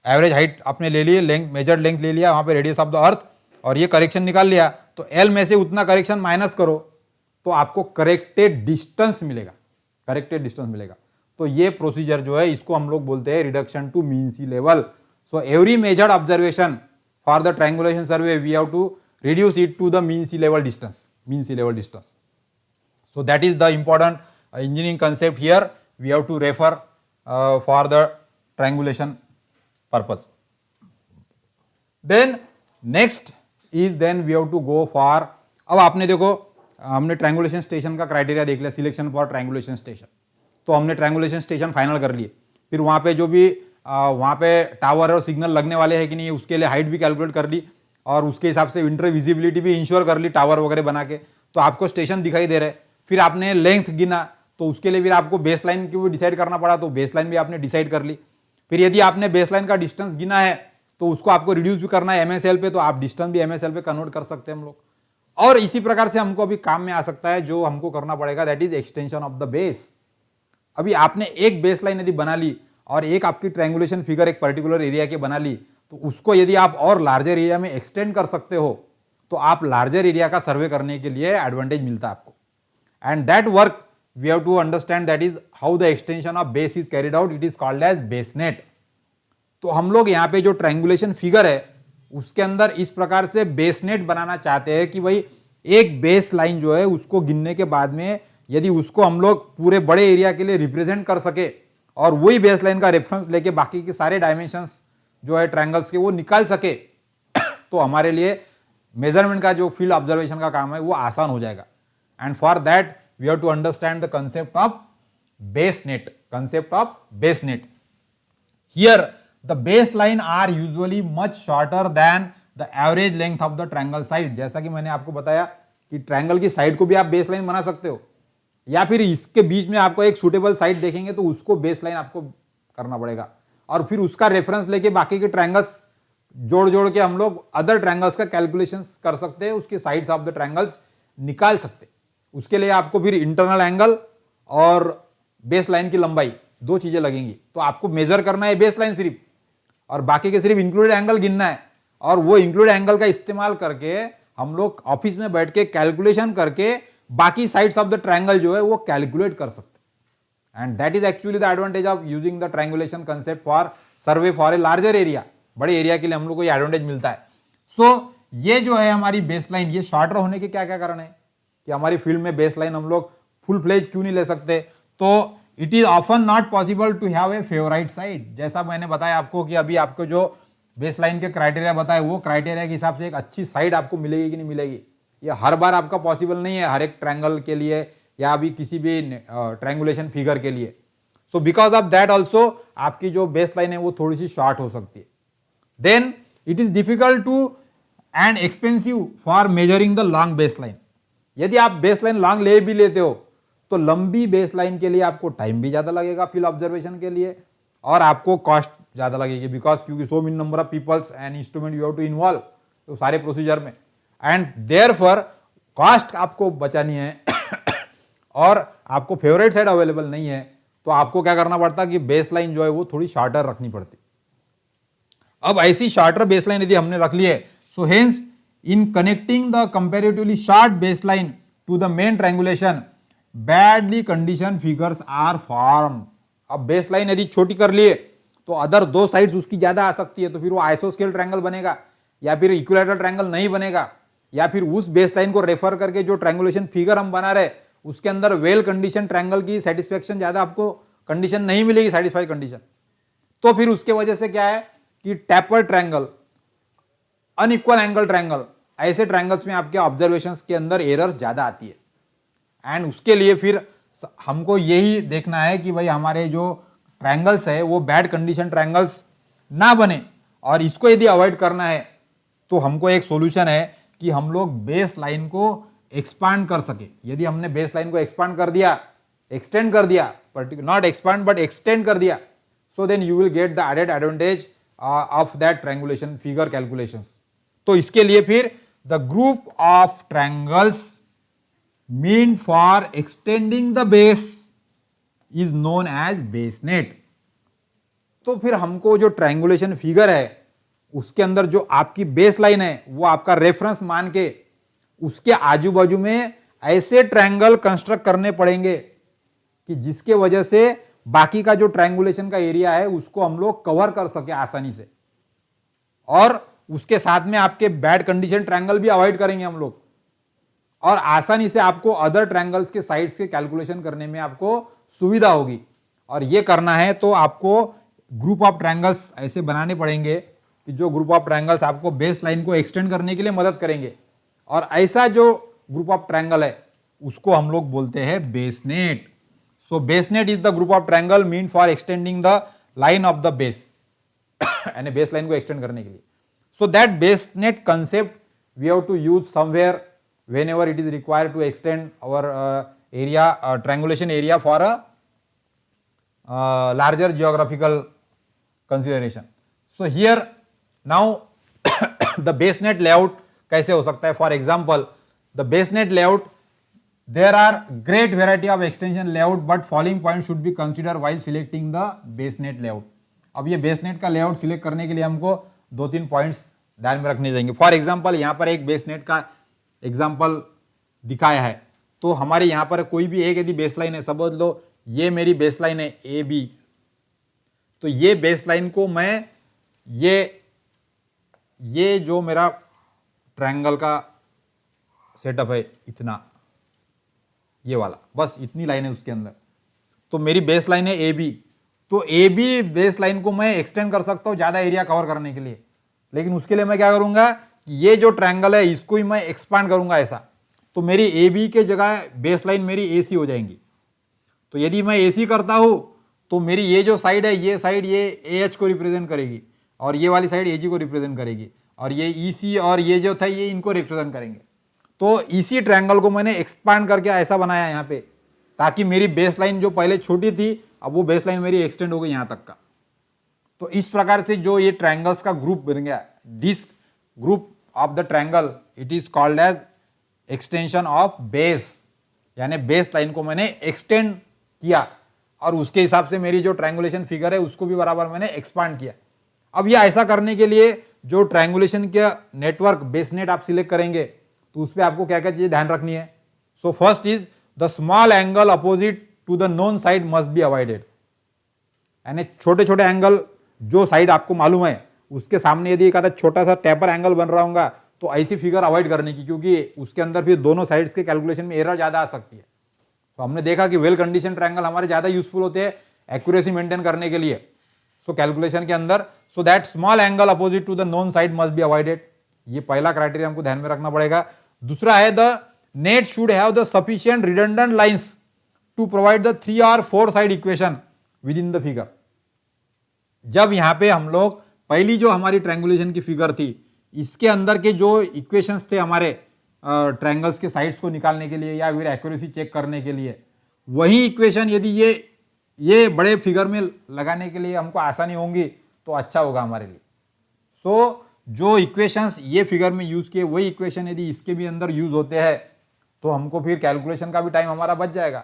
एवरेज हाइट आपने ले लिए, लेंथ, मेजर्ड लेंथ ले लिया, वहां पे रेडियस ऑफ द अर्थ, और ये करेक्शन निकाल लिया, तो एल में से उतना करेक्शन माइनस करो तो आपको करेक्टेड डिस्टेंस मिलेगा, करेक्टेड डिस्टेंस मिलेगा। तो ये प्रोसीजर जो है इसको हम लोग बोलते हैं reduction to mean sea level. So every measured observation for the triangulation survey we have to reduce it to the mean sea level distance, mean sea level distance. So that is the important engineering concept here we have to refer for the triangulation purpose. Then next is, then we have to go for, अब आपने देखो हमने triangulation station का criteria देख लिया, selection for triangulation station. तो हमने triangulation station final कर लिए, फिर वहाँ पे जो भी वहाँ पे टावर और सिग्नल लगने वाले हैं कि नहीं, उसके लिए हाइट भी कैलकुलेट कर ली, और उसके हिसाब से विंटर विजिबिलिटी भी इंश्योर कर ली टावर वगैरह बना के। तो आपको स्टेशन दिखाई दे रहा है, फिर आपने लेंथ गिना, तो उसके लिए फिर आपको बेस लाइन की भी डिसाइड करना पड़ा, तो बेस लाइन भी आपने डिसाइड कर ली। फिर यदि आपने बेस लाइन का डिस्टेंस गिना है तो उसको आपको रिड्यूस भी करना है MSL पे, तो आप डिस्टेंस भी MSL पे कन्वर्ट कर सकते हैं हम लोग। और इसी प्रकार से हमको अभी काम में आ सकता है जो हमको करना पड़ेगा, that is extension of the base. अभी आपने एक बेस लाइन यदि बना ली और एक आपकी ट्रायंगुलेशन फिगर एक पर्टिकुलर एरिया की बना ली, तो उसको यदि आप और लार्जर एरिया में एक्सटेंड कर सकते हो तो आप लार्जर एरिया का सर्वे करने के लिए एडवांटेज मिलता है आपको। And that work we have to understand, that is how the extension of base is carried out, it is called as base net. तो हम लोग यहाँ पे जो ट्रायंगुलेशन फिगर है उसके अंदर इस प्रकार से बेस नेट बनाना चाहते हैं कि भाई एक बेस लाइन जो है उसको गिनने के बाद में यदि उसको हम लोग पूरे बड़े एरिया के लिए रिप्रेजेंट कर सके और वही बेस लाइन का रेफरेंस लेके बाकी के सारे डायमेंशंस जो है ट्रायंगल्स के वो निकाल सके तो हमारे लिए मेजरमेंट का जो फील्ड ऑब्जर्वेशन का काम है वो आसान हो जाएगा। And for that we have to understand the concept of base net, concept of base net. Here the base line are usually much shorter than the average length of the triangle side. जैसा कि मैंने आपको बताया कि triangle की side को भी आप बेस लाइन बना सकते हो, या फिर इसके बीच में आपको एक सुटेबल साइड देखेंगे तो उसको बेस लाइन आपको करना पड़ेगा, और फिर उसका रेफरेंस लेके बाकी के ट्रायंगल्स जोड़ के हम लोग अदर ट्रायंगल्स का कैलकुलेशंस कर सकते हैं, उसके साइड्स ऑफ द ट्रायंगल्स निकाल सकते हैं। उसके लिए आपको फिर इंटरनल एंगल और बेस लाइन की लंबाई दो चीजें लगेंगी। तो आपको मेजर करना है बेस लाइन सिर्फ, और बाकी के सिर्फ इंक्लूडेड एंगल गिनना है, और वो इंक्लूडेड एंगल का इस्तेमाल करके हम लोग ऑफिस में बैठ के कैलकुलेशन करके बाकी साइड्स ऑफ द ट्रायंगल जो है वो कैलकुलेट कर सकते हैं। And that is actually the advantage of using the triangulation concept for survey for a larger area. बड़े एरिया के लिए हम लोग को ये एडवांटेज मिलता है। सो ये जो है हमारी बेस लाइन, ये शॉर्टर होने के क्या क्या कारण है कि हमारी फील्ड में बेस लाइन हम लोग फुल फ्लेज क्यों नहीं ले सकते? तो it is often not possible to have a favourite side. जैसा मैंने बताया आपको कि अभी आपको जो बेस लाइन के क्राइटेरिया बताए, वो क्राइटेरिया के हिसाब से एक अच्छी साइड आपको मिलेगी कि नहीं मिलेगी, ये हर बार आपका पॉसिबल नहीं है, हर एक ट्रायंगल के लिए या अभी किसी भी ट्रायंगुलेशन फिगर के लिए। So because of that also आपकी जो बेस लाइन है वो थोड़ी सी शॉर्ट हो सकती है। Then it is difficult to and expensive for measuring the long base line. यदि आप बेस लाइन लॉन्ग ले भी लेते हो तो लंबी बेस लाइन के लिए आपको टाइम भी ज्यादा लगेगा फील्ड ऑब्जर्वेशन के लिए, और आपको कॉस्ट ज्यादा लगेगी, बिकॉज क्योंकि so many number of peoples and instrument you have to involve तो सारे प्रोसीजर में, एंड देयरफॉर कॉस्ट आपको बचानी है और आपको फेवरेट साइड अवेलेबल नहीं है, तो आपको क्या करना पड़ता कि बेस लाइन जो है वो थोड़ी शॉर्टर रखनी पड़ती। अब ऐसी शॉर्टर बेस लाइन यदि हमने रख ली है, so hence in connecting the comparatively short base line to the main triangulation badly condition figures are form. अब बेस लाइन यदि छोटी कर लिए तो अदर दो साइड्स उसकी ज्यादा आ सकती है, तो फिर वो आइसोस्केल ट्रायंगल बनेगा या फिर इक्विलैटरल ट्रायंगल नहीं बनेगा, या फिर उस बेस लाइन को रेफर करके जो ट्रायंगुलेशन फिगर हम बना रहे उसके अंदर वेल कंडीशन ट्रायंगल की सेटिस्फेक्शन ज्यादा आपको कंडीशन नहीं मिलेगी, सेटिस्फाइड कंडीशन। तो फिर उसके वजह से क्या है कि tapered triangle, unequal angle triangle, ऐसे ट्रायंगल्स में आपके ऑब्जर्वेशंस के अंदर एरर्स ज्यादा आती है। एंड उसके लिए फिर हमको यही देखना है कि भाई हमारे जो ट्रायंगल्स है वो बैड कंडीशन ट्रायंगल्स ना बने, और इसको यदि अवॉइड करना है तो हमको एक सॉल्यूशन है कि हम लोग बेस लाइन को एक्सपांड कर सके। यदि हमने बेस लाइन को एक्सपांड कर दिया, एक्सटेंड कर दिया, नॉट एक्सपांड बट एक्सटेंड कर दिया, so then you will get the added advantage of that triangulation figure calculations. तो इसके लिए फिर the group of triangles mean for extending the base is known as base net. तो फिर हमको जो ट्रायंगुलेशन फिगर है उसके अंदर जो आपकी बेस लाइन है वो आपका रेफरेंस मान के उसके आजू बाजू में ऐसे ट्रायंगल कंस्ट्रक्ट करने पड़ेंगे कि जिसके वजह से बाकी का जो ट्रायंगुलेशन का एरिया है उसको हम लोग कवर कर सके आसानी से, और उसके साथ में आपके बैड कंडीशन ट्रायंगल भी अवॉइड करेंगे हम लोग, और आसानी से आपको अदर ट्रायंगल्स के साइड्स के कैलकुलेशन करने में आपको सुविधा होगी। और ये करना है तो आपको ग्रुप ऑफ ट्रायंगल्स ऐसे बनाने पड़ेंगे कि जो ग्रुप ऑफ ट्रायंगल्स आपको बेस लाइन को एक्सटेंड करने के लिए मदद करेंगे, और ऐसा जो ग्रुप ऑफ ट्रायंगल है उसको हम लोग बोलते हैं base net. So base net is the group of triangle mean for extending the line of the base, यानी बेस लाइन को एक्सटेंड करने के लिए। So that base net concept we have to use somewhere whenever it is required to extend our area triangulation area for a larger geographical consideration. So here now the basenet layout कैसे हो सकता है? For example, the basenet layout, there are great variety of extension layout, but following point should be considered while selecting the basenet layout. अब ये basenet का layout select करने के लिए हमको दो तीन points ध्यान में रखने चाहिए। For example, यहाँ पर एक basenet का एग्जाम्पल दिखाया है, तो हमारे यहां पर कोई भी एक यदि बेसलाइन है, समझ लो ये मेरी बेसलाइन है ए बी, तो ये बेसलाइन को मैं ये जो मेरा ट्रायंगल का सेटअप है इतना, ये वाला, बस इतनी लाइन है उसके अंदर, तो मेरी बेसलाइन है ए बी। तो ए बी बेसलाइन को मैं एक्सटेंड कर सकता हूं ज्यादा एरिया कवर करने के लिए, लेकिन उसके लिए मैं क्या करूंगा, ये जो ट्रायंगल है इसको ही मैं एक्सपांड करूंगा ऐसा, तो मेरी ए बी के जगह बेसलाइन मेरी ए सी हो जाएंगी। तो यदि मैं ए सी करता हूं तो मेरी ये जो साइड है, ये साइड ये ए एच को रिप्रेजेंट करेगी, और ये वाली साइड ए जी को रिप्रेजेंट करेगी, और ये ई सी और ये जो था ये इनको रिप्रेजेंट करेंगे। तो इसी ट्रायंगल को मैंने एक्सपांड करके ऐसा बनाया यहाँ पे, ताकि मेरी बेसलाइन जो पहले छोटी थी अब वो बेसलाइन मेरी एक्सटेंड हो गई यहाँ तक का। तो इस प्रकार से जो ये ट्रायंगल्स का ग्रुप बन गया, this group of the triangle it is called as extension of base, यानी बेस लाइन को मैंने एक्सटेंड किया, और उसके हिसाब से मेरी जो ट्रायंगुलेशन फिगर है उसको भी बराबर मैंने एक्सपांड किया। अब ये ऐसा करने के लिए जो ट्रायंगुलेशन के नेटवर्क बेस नेट आप सिलेक्ट करेंगे तो उस पर आपको क्या क्या चीजें ध्यान रखनी है। So first is the small angle opposite to the known side must be avoided, यानी छोटे छोटे एंगल जो साइड आपको मालूम है उसके सामने यदि एक आधा छोटा सा टेपर एंगल बन रहा होगा तो ऐसी फिगर अवॉइड करने की, क्योंकि उसके अंदर फिर दोनों साइड्स के कैलकुलेशन में एरर ज्यादा आ सकती है। तो हमने देखा कि वेल कंडीशन ट्रायंगल हमारे ज्यादा यूजफुल होते हैं एक्यूरेसी मेंटेन करने के लिए, सो कैलकुलेशन के अंदर। So that small angle opposite to the known side must be avoided, ये पहला क्राइटेरिया हमको ध्यान में रखना पड़ेगा। दूसरा है the net should have the sufficient redundant lines to provide the 3 और 4 side equation within the figure. जब यहां पे हम लोग पहली जो हमारी ट्रायंगुलेशन की फिगर थी इसके अंदर के जो इक्वेशंस थे हमारे ट्रायंगल्स के साइड्स को निकालने के लिए या फिर एक्यूरेसी चेक करने के लिए, वही इक्वेशन यदि ये बड़े फिगर में लगाने के लिए हमको आसानी होंगी तो अच्छा होगा हमारे लिए। सो जो इक्वेशंस ये फिगर में यूज किए वही इक्वेशन यदि इसके भी अंदर यूज होते हैं तो हमको फिर कैलकुलेशन का भी टाइम हमारा बच जाएगा।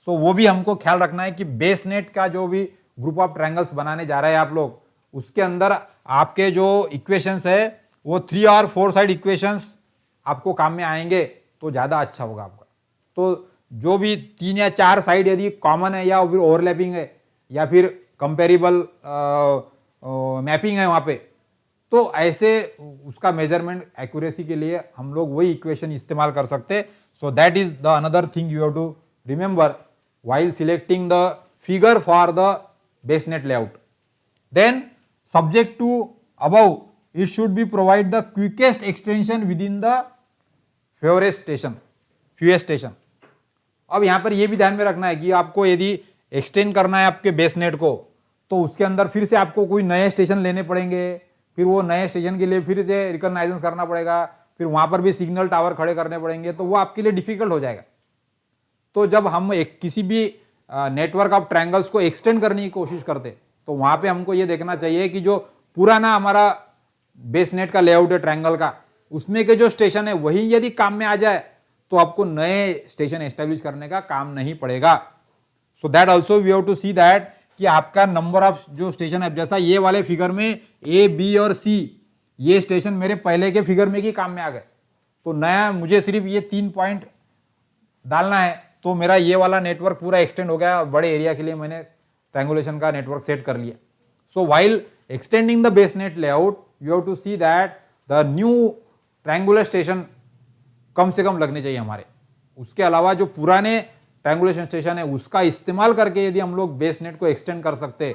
सो वो भी हमको ख्याल रखना है कि बेस नेट का जो भी ग्रुप ऑफ ट्रायंगल्स बनाने जा रहे हैं आप लोग, उसके अंदर आपके जो इक्वेशंस है वो 3 और 4 साइड इक्वेशंस आपको काम में आएंगे तो ज्यादा अच्छा होगा आपका। तो जो भी 3 या 4 साइड यदि कॉमन है या फिर ओवरलैपिंग है या फिर कंपेरेबल मैपिंग है वहां पे, तो ऐसे उसका मेजरमेंट एक्यूरेसी के लिए हम लोग वही इक्वेशन इस्तेमाल कर सकते। So that is the another thing you have to remember while selecting the figure for the base net layout. Then subject to above, it should be provide the quickest extension within the fewest station. अब यहां पर यह भी ध्यान में रखना है कि आपको यदि एक्सटेंड करना है आपके बेस नेट को तो उसके अंदर फिर से आपको कोई नए स्टेशन लेने पड़ेंगे, फिर वो नए स्टेशन के लिए फिर से रिकॉग्नाइजेशन करना पड़ेगा, फिर वहां पर भी सिग्नल टावर खड़े करने पड़ेंगे, तो वो आपके लिए डिफिकल्ट हो जाएगा। तो जब हम किसी भी नेटवर्क ऑफ ट्रायंगल्स को एक्सटेंड करने की कोशिश करते तो वहां पे हमको ये देखना चाहिए कि जो पुराना हमारा बेस नेट का लेआउट है ट्रायंगल का, उसमें के जो स्टेशन है वही यदि काम में आ जाए तो आपको नए स्टेशन एस्टेब्लिश करने का काम नहीं पड़ेगा। So that also we have to see that कि आपका नंबर ऑफ जो स्टेशन है, जैसा ये वाले फिगर में ए बी और सी ये स्टेशन मेरे पहले के फिगर में ही काम में आ गए, तो नया मुझे सिर्फ ये 3 पॉइंट डालना है तो मेरा ये वाला नेटवर्क पूरा एक्सटेंड हो गया, बड़े एरिया के लिए मैंने ट्रायंगुलेशन का नेटवर्क सेट कर लिया। So while extending the base net layout you have to see that the new triangular station कम से कम लगने चाहिए हमारे। उसके अलावा जो पुराने ट्रायंगुलेशन स्टेशन है उसका इस्तेमाल करके यदि हम लोग बेस नेट को एक्सटेंड कर सकते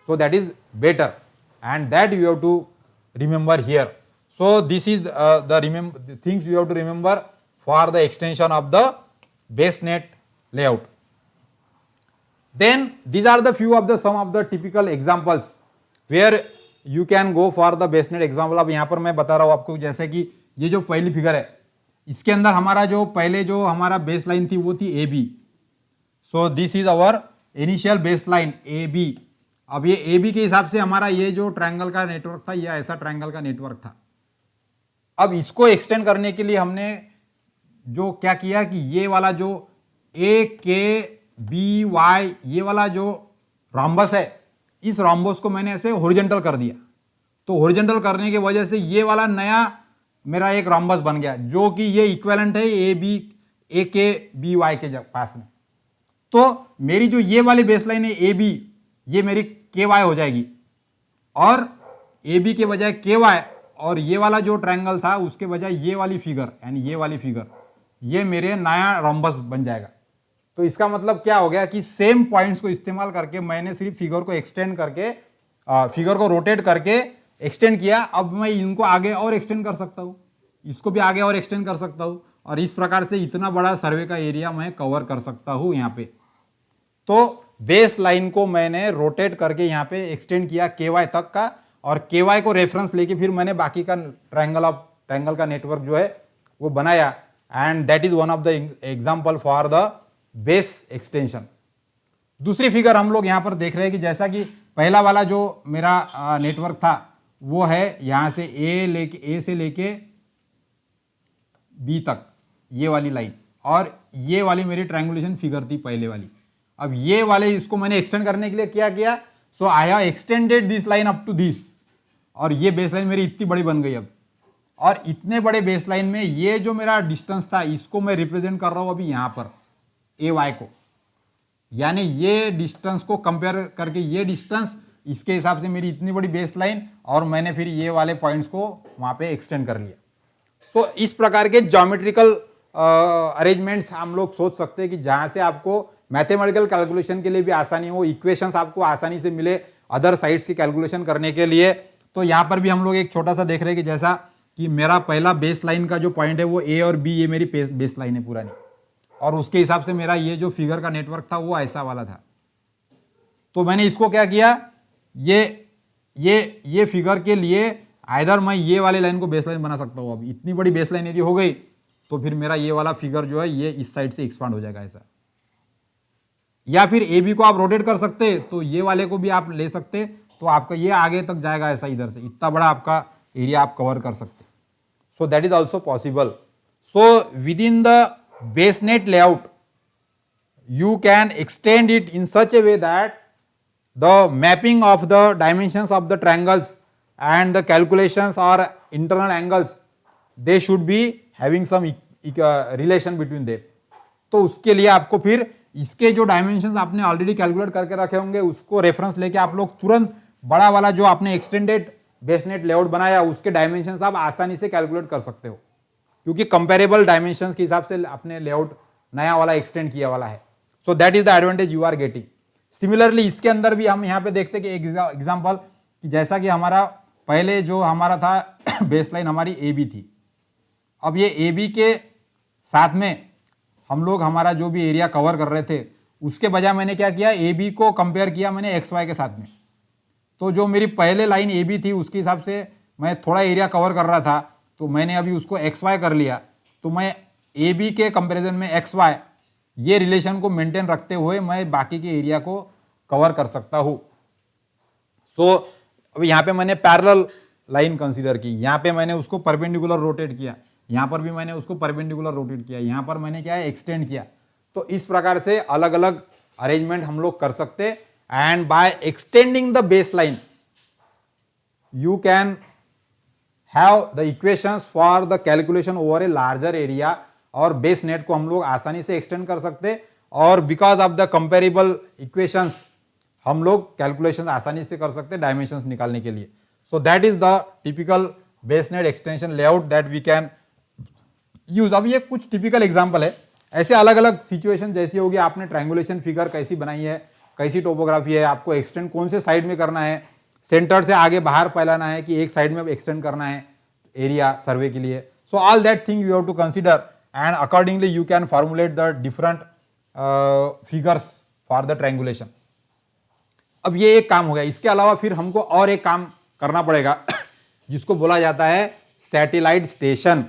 so that is better, and that you have to remember here. So this is the things you have to remember for the extension of the base net layout. Then these are the few of the some of the typical examples where you can go for the base net example. अब यहां पर मैं बता रहा हूं आपको, जैसे कि ये जो पहली फिगर है इसके अंदर हमारा जो पहले जो हमारा बेस लाइन थी वो थी A B. So this is our initial base line A B. अब ये ए बी के हिसाब से हमारा ये जो ट्रायंगल का नेटवर्क था या ऐसा ट्रायंगल का नेटवर्क था। अब इसको एक्सटेंड करने के लिए हमने जो क्या किया कि ये वाला जो ए के बी वाई ये वाला जो रॉम्बस है इस रॉम्बस को मैंने ऐसे हॉरिजॉन्टल कर दिया। तो हॉरिजॉन्टल करने की वजह से ये वाला नया मेरा एक रॉम्बस बन गया जो कि ये इक्विवेलेंट है ए के बी वाई के पास में। तो मेरी जो ये वाली बेसलाइन है ए बी ये मेरी के वाई हो जाएगी और ए बी के बजाय के वाई, और ये वाला जो ट्रायंगल था उसके बजाय ये वाली फिगर यानी ये वाली फिगर ये मेरे नया रॉम्बस बन जाएगा। तो इसका मतलब क्या हो गया कि सेम पॉइंट्स को इस्तेमाल करके मैंने सिर्फ फिगर को एक्सटेंड करके फिगर को रोटेट करके एक्सटेंड किया। अब मैं इनको आगे और एक्सटेंड कर सकता हूं, इसको भी आगे और एक्सटेंड कर सकता हूं, और इस प्रकार से इतना बड़ा सर्वे का एरिया मैं कवर कर सकता हूं यहाँ पे। तो बेस लाइन को मैंने रोटेट करके यहाँ पे एक्सटेंड किया के वाई तक का, और के वाई को रेफरेंस लेके फिर मैंने बाकी का ट्रायंगल का नेटवर्क जो है वो बनाया, and that is one of the example for the base extension. दूसरी फिगर हम लोग यहां पर देख रहे हैं कि जैसा कि पहला वाला जो मेरा नेटवर्क था वो है यहां से ए से लेके बी तक ये वाली लाइन, और ये वाली मेरी ट्रायंगुलेशन फिगर थी पहले वाली। अब ये वाले इसको मैंने एक्सटेंड करने के लिए क्या किया, so I have extended this line up to this, और ये बेस लाइन मेरी इतनी बड़ी बन गई अब। और इतने बड़े बेस लाइन में ये जो मेरा डिस्टेंस था इसको मैं रिप्रेजेंट कर रहा हूं अभी यहां पर ए वाई को, यानी ये डिस्टेंस को कंपेयर करके ये डिस्टेंस, इसके हिसाब से मेरी इतनी बड़ी बेस लाइन, और मैंने फिर ये वाले पॉइंट्स को वहां पे एक्सटेंड कर लिया। तो इस प्रकार के ज्योमेट्रिकल अरेंजमेंट्स हम लोग सोच सकते हैं कि जहां से आपको मैथमेटिकल कैलकुलेशन के लिए भी आसानी हो, इक्वेशंस आपको आसानी से मिले अदर साइड्स की कैलकुलेशन करने के लिए। तो यहां पर भी हम लोग एक छोटा सा देख रहे हैं कि जैसा कि मेरा पहला बेस लाइन का जो पॉइंट है वो ए और बी, ये मेरी बेस लाइन है पुरानी, और उसके हिसाब से मेरा ये जो फिगर का नेटवर्क था वो ऐसा वाला था। तो मैंने इसको क्या किया, ये फिगर के लिए आइदर मैं ये वाले लाइन को बेस लाइन बना सकता हूं। अब इतनी बड़ी बेस लाइन यदि हो गई तो फिर मेरा ये वाला फिगर जो है ये इस साइड से एक्सपांड हो जाएगा ऐसा, या फिर ए बी को आप रोटेट कर सकते तो ये वाले को भी आप ले सकते, तो आपका ये आगे तक जाएगा ऐसा, इधर से इतना बड़ा आपका एरिया आप कवर कर सकते। So that is also possible. So within the base net layout you can extend it in such a way that the mapping of the dimensions of the triangles and the calculations or internal angles, they should be having some relation between them. तो उसके लिए आपको फिर इसके जो dimensions आपने already calculate करके रखे होंगे उसको रेफरेंस लेके आप लोग तुरंत बड़ा वाला जो आपने एक्सटेंडेड बेसनेट लेआउट बनाया उसके डायमेंशंस आप आसानी से कैलकुलेट कर सकते हो, क्योंकि कंपेरेबल डायमेंशंस के हिसाब से आपने लेआउट नया वाला एक्सटेंड किया वाला है। So that is the advantage you are getting. Similarly इसके अंदर भी हम यहाँ पे देखते हैं कि एग्जांपल कि जैसा कि हमारा पहले जो हमारा था बेसलाइन हमारी ए बी थी, अब ये ए बी के साथ में हम लोग हमारा जो भी एरिया कवर कर रहे थे उसके बजाय मैंने क्या किया, ए बी को कंपेयर किया मैंने एक्स वाई के साथ में। तो जो मेरी पहले लाइन ए बी थी उसके हिसाब से मैं थोड़ा एरिया कवर कर रहा था, तो मैंने अभी उसको एक्स वाई कर लिया, तो मैं ए बी के कंपेरिजन में एक्स वाई ये रिलेशन को मेंटेन रखते हुए मैं बाकी के एरिया को कवर कर सकता हूँ। सो अब यहाँ पे मैंने पैरेलल लाइन कंसीडर की, यहाँ पे मैंने उसको परपेंडिकुलर रोटेट किया, यहाँ पर भी मैंने उसको परपेंडिकुलर रोटेट किया, यहाँ पर मैंने क्या है एक्सटेंड किया। तो इस प्रकार से अलग अलग अरेंजमेंट हम लोग कर सकते, and by extending the base line you can have the equations for the calculation over a larger area, और बेस नेट को हम लोग आसानी से एक्सटेंड कर सकते, और because of the comparable equations हम लोग कैलकुलेशन आसानी से कर सकते डायमेंशंस निकालने के लिए। So that is the typical base net extension layout that we can use. अब ये कुछ टिपिकल एग्जांपल है, ऐसे अलग अलग सिचुएशन जैसी होगी, आपने ट्रायंगुलेशन फिगर कैसी बनाई है, कैसी टोपोग्राफी है, आपको एक्सटेंड कौन से साइड में करना है, सेंटर से आगे बाहर फैलाना है कि एक साइड में एक्सटेंड करना है एरिया सर्वे के लिए। So all that thing you have to consider, and accordingly you can formulate the different figures for the triangulation. अब ये एक काम हो गया, इसके अलावा फिर हमको और एक काम करना पड़ेगा जिसको बोला जाता है सैटेलाइट स्टेशन।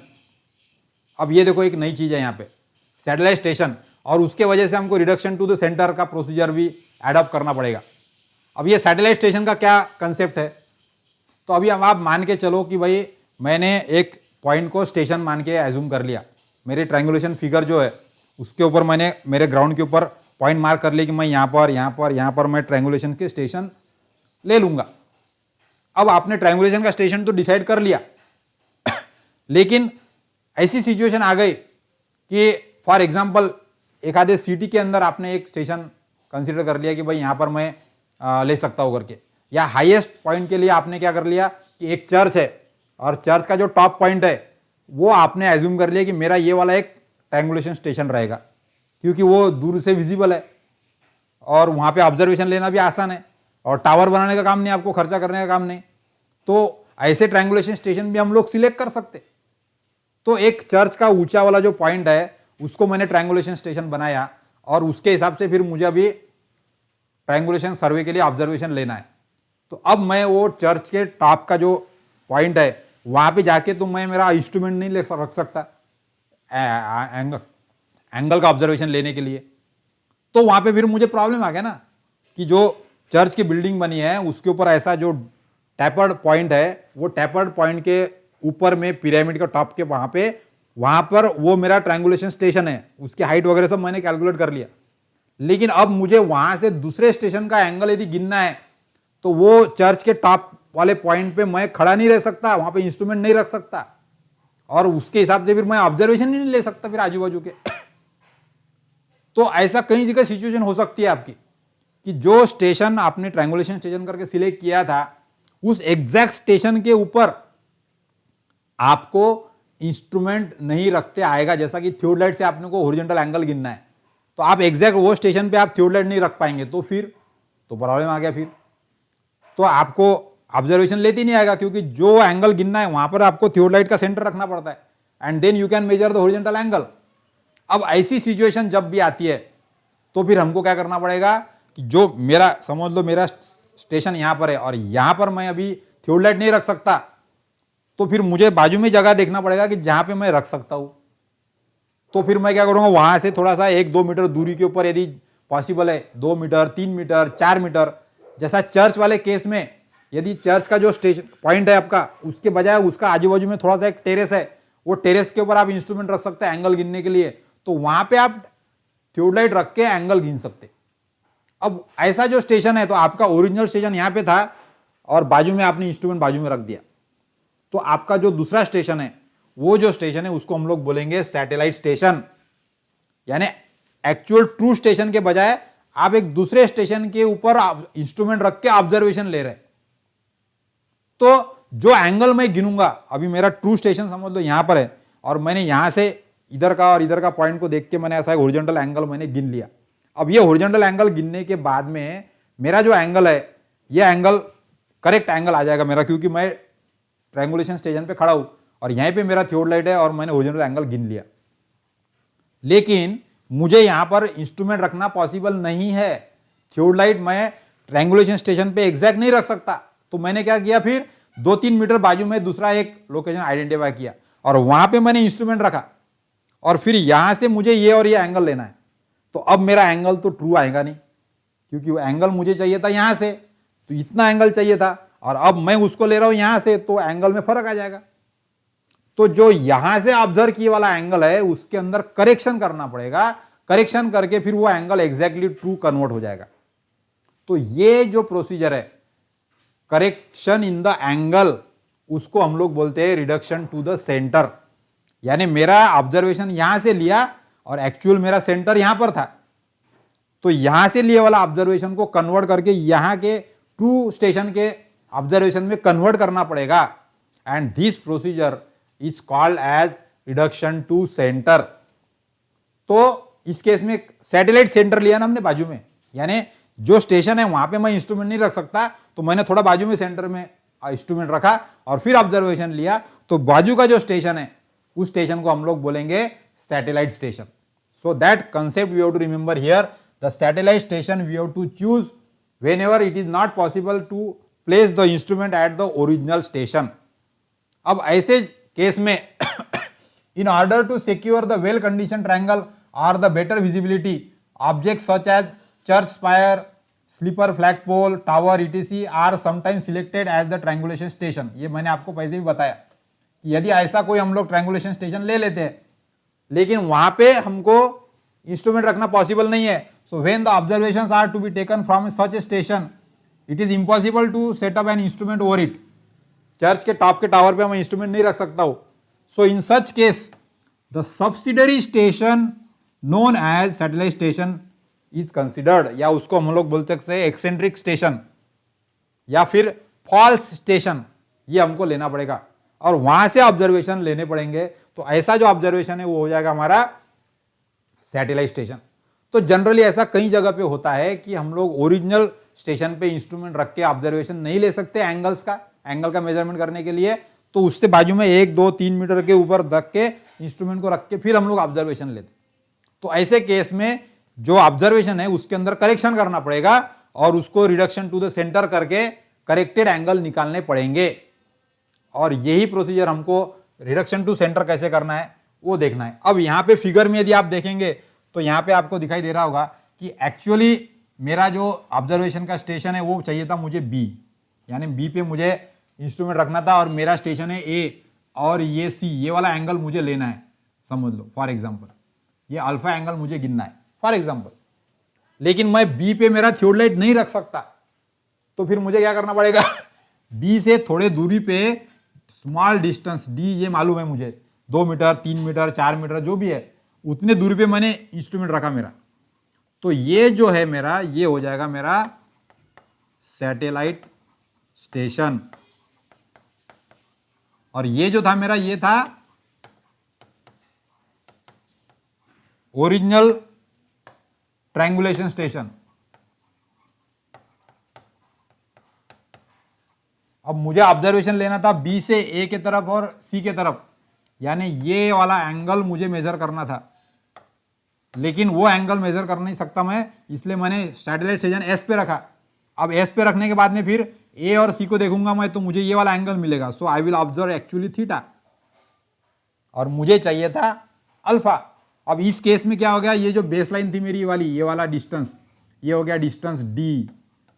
अब ये देखो एक नई चीज है यहाँ पे सैटेलाइट स्टेशन, और उसके वजह से हमको रिडक्शन टू द सेंटर का प्रोसीजर भी एडॉप्ट करना पड़ेगा। अब ये सैटेलाइट स्टेशन का क्या कंसेप्ट है, तो अभी हम आप मान के चलो कि भाई मैंने एक पॉइंट को स्टेशन मान के एज्यूम कर लिया, मेरे ट्रायंगुलेशन फिगर जो है उसके ऊपर मैंने मेरे ग्राउंड के ऊपर पॉइंट मार्क कर लिया कि मैं यहाँ पर मैं ट्रायंगुलेशन के स्टेशन ले लूंगा। अब आपने ट्रायंगुलेशन का स्टेशन तो डिसाइड कर लिया लेकिन ऐसी सिचुएशन आ गई कि फॉर एग्जांपल एक आधे सिटी के अंदर आपने एक स्टेशन कंसीडर कर लिया कि भाई यहाँ पर मैं ले सकता हूँ करके, या हाईएस्ट पॉइंट के लिए आपने क्या कर लिया कि एक चर्च है और चर्च का जो टॉप पॉइंट है वो आपने एज्यूम कर लिया कि मेरा ये वाला एक ट्रायंगुलेशन स्टेशन रहेगा, क्योंकि वो दूर से विजिबल है और वहाँ पे ऑब्जर्वेशन लेना भी आसान है, और टावर बनाने का काम नहीं, आपको खर्चा करने का काम नहीं। तो ऐसे ट्रायंगुलेशन स्टेशन भी हम लोग सिलेक्ट कर सकते। तो एक चर्च का ऊंचा वाला जो पॉइंट है उसको मैंने ट्रायंगुलेशन स्टेशन बनाया, और उसके हिसाब से फिर मुझे अभी ट्रायंगुलेशन सर्वे के लिए ऑब्जर्वेशन लेना है। तो अब मैं वो चर्च के टॉप का जो पॉइंट है वहां पे जाके तो मैं मेरा इंस्ट्रूमेंट नहीं रख सकता एंगल का ऑब्जर्वेशन लेने के लिए। तो वहां पे फिर मुझे प्रॉब्लम आ गया ना कि जो चर्च की बिल्डिंग बनी है उसके ऊपर ऐसा जो टैपर्ड पॉइंट है, वो टैपर्ड पॉइंट के ऊपर में पिरामिड का टॉप के वहां पर वो मेरा ट्रायंगुलेशन स्टेशन है, उसकी हाइट वगैरह सब मैंने कैलकुलेट कर लिया। लेकिन अब मुझे वहां से दूसरे स्टेशन का एंगल यदि गिनना है तो वो चर्च के टॉप वाले पॉइंट पे मैं खड़ा नहीं रह सकता, वहां पे इंस्ट्रूमेंट नहीं रख सकता, और उसके हिसाब से फिर मैं ऑब्जर्वेशन नहीं ले सकता फिर आजू बाजू के। तो ऐसा कई जगह सिचुएशन हो सकती है आपकी कि जो स्टेशन आपने ट्रायंगुलेशन स्टेशन करके सिलेक्ट किया था उस एग्जैक्ट स्टेशन के ऊपर आपको इंस्ट्रूमेंट नहीं रखते आएगा। जैसा कि थियोडलाइट से आपने को हॉरिजॉन्टल एंगल गिनना है तो आप एग्जैक्ट वो स्टेशन पे आप थियोडलाइट नहीं रख पाएंगे, तो फिर तो प्रॉब्लम आ गया। फिर तो आपको ऑब्जर्वेशन लेती नहीं आएगा, क्योंकि जो एंगल गिनना है वहां पर आपको थियोडलाइट का सेंटर रखना पड़ता है, and then you can measure the horizontal angle. अब ऐसी सिचुएशन जब भी आती है तो फिर हमको क्या करना पड़ेगा कि जो मेरा, समझ लो मेरा स्टेशन यहां पर है और यहां पर मैं अभी थियोडलाइट नहीं रख सकता, तो फिर मुझे बाजू में जगह देखना पड़ेगा कि जहां पे मैं रख सकता हूं। तो फिर मैं क्या करूंगा, वहां से थोड़ा सा 1-2 मीटर दूरी के ऊपर यदि पॉसिबल है 2 मीटर 3 मीटर 4 मीटर, जैसा चर्च वाले केस में यदि चर्च का जो स्टेशन पॉइंट है आपका उसके बजाय उसका आजू बाजू में थोड़ा सा एक टेरेस है, वो टेरेस के ऊपर आप इंस्ट्रूमेंट रख सकते हैं एंगल गिनने के लिए, तो वहां पे आप ट्यूबलाइट रख के एंगल गिन सकते। अब ऐसा जो स्टेशन है तो आपका ओरिजिनल स्टेशन यहां पे था और बाजू में आपने इंस्ट्रूमेंट बाजू में रख दिया, तो आपका जो दूसरा स्टेशन है वो जो स्टेशन है उसको हम लोग बोलेंगे सैटेलाइट स्टेशन। यानी एक्चुअल ट्रू स्टेशन के बजाय आप एक दूसरे स्टेशन के ऊपर इंस्ट्रूमेंट रख के ऑब्जर्वेशन ले रहे। तो जो एंगल मैं गिनूंगा, अभी मेरा ट्रू स्टेशन समझ लो यहां पर है और मैंने यहां से इधर का और इधर का पॉइंट को देख के मैंने ऐसा एक हॉरिजॉन्टल एंगल मैंने गिन लिया। अब ये हॉरिजॉन्टल एंगल गिनने के बाद में मेरा जो एंगल है ये एंगल करेक्ट एंगल आ जाएगा मेरा, क्योंकि मैं ट्रायंगुलेशन स्टेशन पे खड़ा हूं और यहीं पे मेरा थियोडलाइट है और मैंने हॉरिजॉन्टल एंगल गिन लिया। लेकिन मुझे यहां पर इंस्ट्रूमेंट रखना पॉसिबल नहीं है, थियोडलाइट मैं ट्रायंगुलेशन स्टेशन पे एग्जैक्ट नहीं रख सकता। तो मैंने क्या किया, फिर 2-3 मीटर बाजू में दूसरा एक लोकेशन आइडेंटिफाई किया और वहां पे मैंने इंस्ट्रूमेंट रखा और फिर यहां से मुझे ये और ये एंगल लेना है। तो अब मेरा एंगल तो ट्रू आएगा नहीं, क्योंकि वो एंगल मुझे चाहिए था यहां से, तो इतना एंगल चाहिए था और अब मैं उसको ले रहा हूं यहां से, तो एंगल में फर्क आ जाएगा। तो जो यहां से ऑब्जर्व किए वाला एंगल है उसके अंदर करेक्शन करना पड़ेगा, करेक्शन करके फिर वो एंगल एग्जैक्टली ट्रू कन्वर्ट हो जाएगा। तो ये जो प्रोसीजर है करेक्शन इन द एंगल, उसको हम लोग बोलते हैं रिडक्शन टू द सेंटर। यानी मेरा ऑब्जर्वेशन यहां से लिया और एक्चुअल मेरा सेंटर यहां पर था, तो यहां से लिए वाला ऑब्जर्वेशन को कन्वर्ट करके यहां के ट्रू स्टेशन के ऑब्जर्वेशन में कन्वर्ट करना पड़ेगा, and this procedure is called as reduction to centre. तो इस केस में सैटेलाइट सेंटर लिया ना हमने बाजू में, यानी जो स्टेशन है वहां पे मैं इंस्ट्रूमेंट नहीं रख सकता, तो मैंने थोड़ा बाजू में सेंटर में इंस्ट्रूमेंट रखा और फिर ऑब्जर्वेशन लिया, तो बाजू का जो स्टेशन है उस स्टेशन को हम लोग बोलेंगे satellite station. So that concept we have to remember here, the satellite station we have to choose whenever it is not possible to place the instrument at the original station। अब ऐसे case में in order to secure the well conditioned triangle or the better visibility, objects such as church spire, sleeper flagpole, tower etc are sometimes selected as the triangulation station। ये मैंने आपको पहले भी बताया कि यदि ऐसा कोई हम लोग ट्रायंगुलेशन स्टेशन ले लेते हैं लेकिन वहां पे हमको इंस्ट्रूमेंट रखना पॉसिबल नहीं है, so when the observations are to be taken from such a station it is impossible to set up an instrument over it। Church के टॉप के टावर पे मैं इंस्ट्रूमेंट नहीं रख सकता हूं, so in such case the subsidiary station known as satellite station is considered, या उसको हम लोग बोलते हैं एक्सेंट्रिक स्टेशन या फिर फॉल्स स्टेशन, ये हमको लेना पड़ेगा और वहां से ऑब्जर्वेशन लेने पड़ेंगे। तो ऐसा जो ऑब्जर्वेशन है वो हो जाएगा हमारा सैटेलाइट स्टेशन। तो जनरली ऐसा कई जगह पे होता है कि हम लोग ओरिजिनल स्टेशन पे इंस्ट्रूमेंट रख के ऑब्जर्वेशन नहीं ले सकते एंगल्स का, एंगल का मेजरमेंट करने के लिए, तो उससे बाजू में 1-2-3 मीटर के ऊपर रख के इंस्ट्रूमेंट को रख के फिर हम लोग ऑब्जर्वेशन लेते। तो ऐसे केस में जो ऑब्जर्वेशन है उसके अंदर करेक्शन करना पड़ेगा और उसको रिडक्शन टू द सेंटर करके करेक्टेड एंगल निकालने पड़ेंगे, और यही प्रोसीजर हमको रिडक्शन टू सेंटर कैसे करना है वो देखना है। अब यहां पे फिगर में यदि आप देखेंगे तो यहां पे आपको दिखाई दे रहा होगा कि एक्चुअली मेरा जो ऑब्जर्वेशन का स्टेशन है वो चाहिए था मुझे बी, यानी बी पे मुझे इंस्ट्रूमेंट रखना था और मेरा स्टेशन है ए और ये सी, ये वाला एंगल मुझे लेना है। समझ लो फॉर एग्जांपल ये अल्फा एंगल मुझे गिनना है फॉर एग्जांपल। लेकिन मैं बी पे मेरा थियोडलाइट नहीं रख सकता, तो फिर मुझे क्या करना पड़ेगा, बी से थोड़े दूरी पे स्मॉल डिस्टेंस डी ये मालूम है मुझे, 2 मीटर 3 मीटर 4 मीटर जो भी है उतने दूरी पे मैंने इंस्ट्रूमेंट रखा मेरा, तो ये जो है मेरा ये हो जाएगा मेरा सैटेलाइट स्टेशन, और ये जो था मेरा ये था ओरिजिनल ट्रायंगुलेशन स्टेशन। अब मुझे ऑब्जर्वेशन लेना था बी से ए के तरफ और सी के तरफ, यानी ये वाला एंगल मुझे मेजर करना था, लेकिन वो एंगल मेजर कर नहीं सकता मैं, इसलिए मैंने सैटेलाइट स्टेशन एस पे रखा। अब एस पे रखने के बाद में फिर ए और सी को देखूंगा मैं, तो मुझे ये वाला एंगल मिलेगा, so I will observe actually theta, और मुझे चाहिए था अल्फा। अब इस केस में क्या हो गया, ये जो बेस लाइन थी मेरी वाली, ये वाला डिस्टेंस, ये हो गया distance D,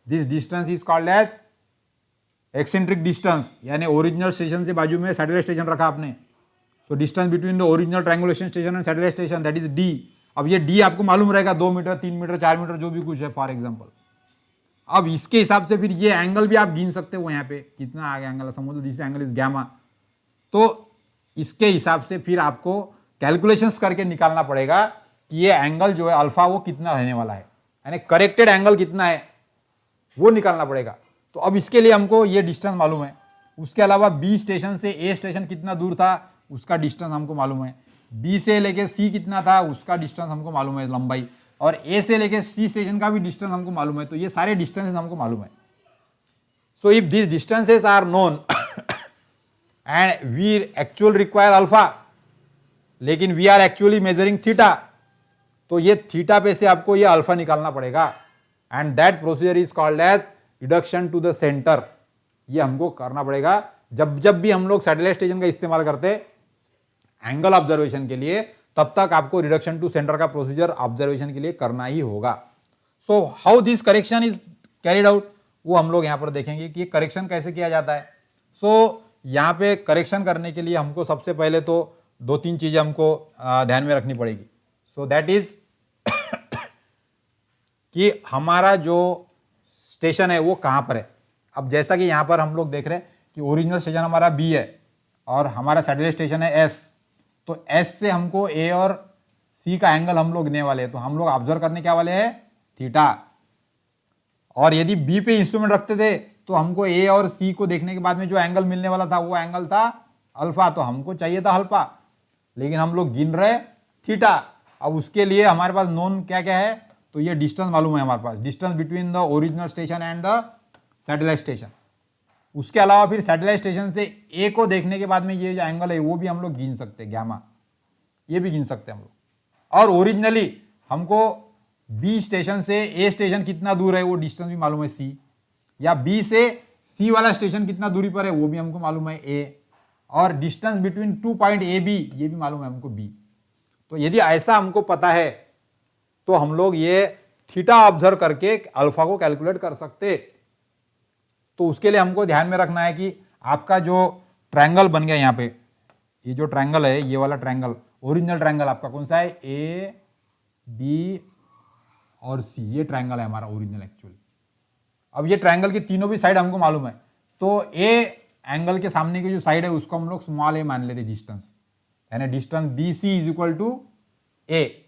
this distance is called as eccentric distance, यानी ओरिजिनल स्टेशन से बाजू में सैटेलाइट स्टेशन रखा आपने, so distance between the original triangulation station and satellite station, that is D. अब ये डी आपको मालूम रहेगा 2 मीटर 3 मीटर 4 मीटर जो भी कुछ है फॉर एग्जांपल। अब इसके हिसाब से फिर ये एंगल भी आप गिन सकते हो, यहाँ पे कितना आ गया एंगल, समझ लो दिस एंगल इज गैमा, तो इसके हिसाब से फिर आपको कैलकुलेशंस करके निकालना पड़ेगा कि ये एंगल जो है अल्फा वो कितना रहने वाला है, यानी करेक्टेड एंगल कितना है वो निकालना पड़ेगा। तो अब इसके लिए हमको ये डिस्टेंस मालूम है, उसके अलावा बी स्टेशन से ए स्टेशन कितना दूर था उसका डिस्टेंस हमको मालूम है, बी से लेके सी कितना था उसका डिस्टेंस हमको मालूम है लंबाई, और ए से लेके सी स्टेशन का भी डिस्टेंस हमको मालूम है, तो ये सारे डिस्टेंसेस हमको मालूम है। So if this distances are known and we actual require alpha, लेकिन we are actually measuring theta, तो ये थीटा पे से आपको ये अल्फा निकालना पड़ेगा, and that procedure is called as reduction to the centre. ये हमको करना पड़ेगा जब जब भी हम लोग सैटेलाइट स्टेशन का इस्तेमाल करते एंगल ऑब्जर्वेशन के लिए, तब तक आपको रिडक्शन टू सेंटर का प्रोसीजर ऑब्जर्वेशन के लिए करना ही होगा। So how this correction is carried out, वो हम लोग यहां पर देखेंगे कि करेक्शन कैसे किया जाता है। सो यहां पे करेक्शन करने के लिए हमको सबसे पहले तो 2-3 चीजें हमको ध्यान में रखनी पड़ेगी। सो दैट इज कि हमारा जो स्टेशन है वो कहां पर है। अब जैसा कि यहां पर हम लोग देख रहे हैं कि ओरिजिनल स्टेशन हमारा बी है और हमारा सैटेलाइट स्टेशन है एस, तो एस से हमको ए और सी का एंगल हम लोग लेने वाले हैं, तो हम लोग ऑब्जर्व करने क्या वाले हैं, थीटा। और यदि बी पे इंस्ट्रूमेंट रखते थे तो हमको ए और सी को देखने के बाद में जो एंगल मिलने वाला था वो एंगल था अल्फा, तो हमको चाहिए था अल्फा, लेकिन हम लोग गिन रहे थीटा। अब उसके लिए हमारे पास नोन क्या क्या है, तो ये डिस्टेंस मालूम है हमारे पास, distance between the original station and the satellite station. उसके अलावा फिर सैटेलाइट स्टेशन से ए को देखने के बाद में ये जो एंगल है वो भी हम लोग गिन सकते हैं, गैमा, ये भी गिन सकते हैं हम लोग। और ओरिजिनली हमको बी स्टेशन से ए स्टेशन कितना दूर है वो डिस्टेंस भी मालूम है सी, या बी से सी वाला स्टेशन कितना दूरी पर है वो भी हमको मालूम है ए, और distance between 2 point A B ये भी मालूम है हमको बी। तो यदि ऐसा हमको पता है तो हम लोग ये थीटा ऑब्जर्व करके अल्फा को कैलकुलेट कर सकते। तो उसके लिए हमको ध्यान में रखना है कि आपका जो ट्रायंगल बन गया यहाँ पे, ये जो ट्रायंगल है ये वाला ट्रायंगल, ओरिजिनल ट्रायंगल आपका कौन सा है, ए बी और सी, ये ट्रायंगल है हमारा ओरिजिनल एक्चुअली। अब ये ट्रायंगल की तीनों भी साइड हमको मालूम है, तो ए एंगल के सामने की जो साइड है उसको हम लोग स्मॉल ए मान लेते डिस्टेंस, यानी distance B C is equal to A.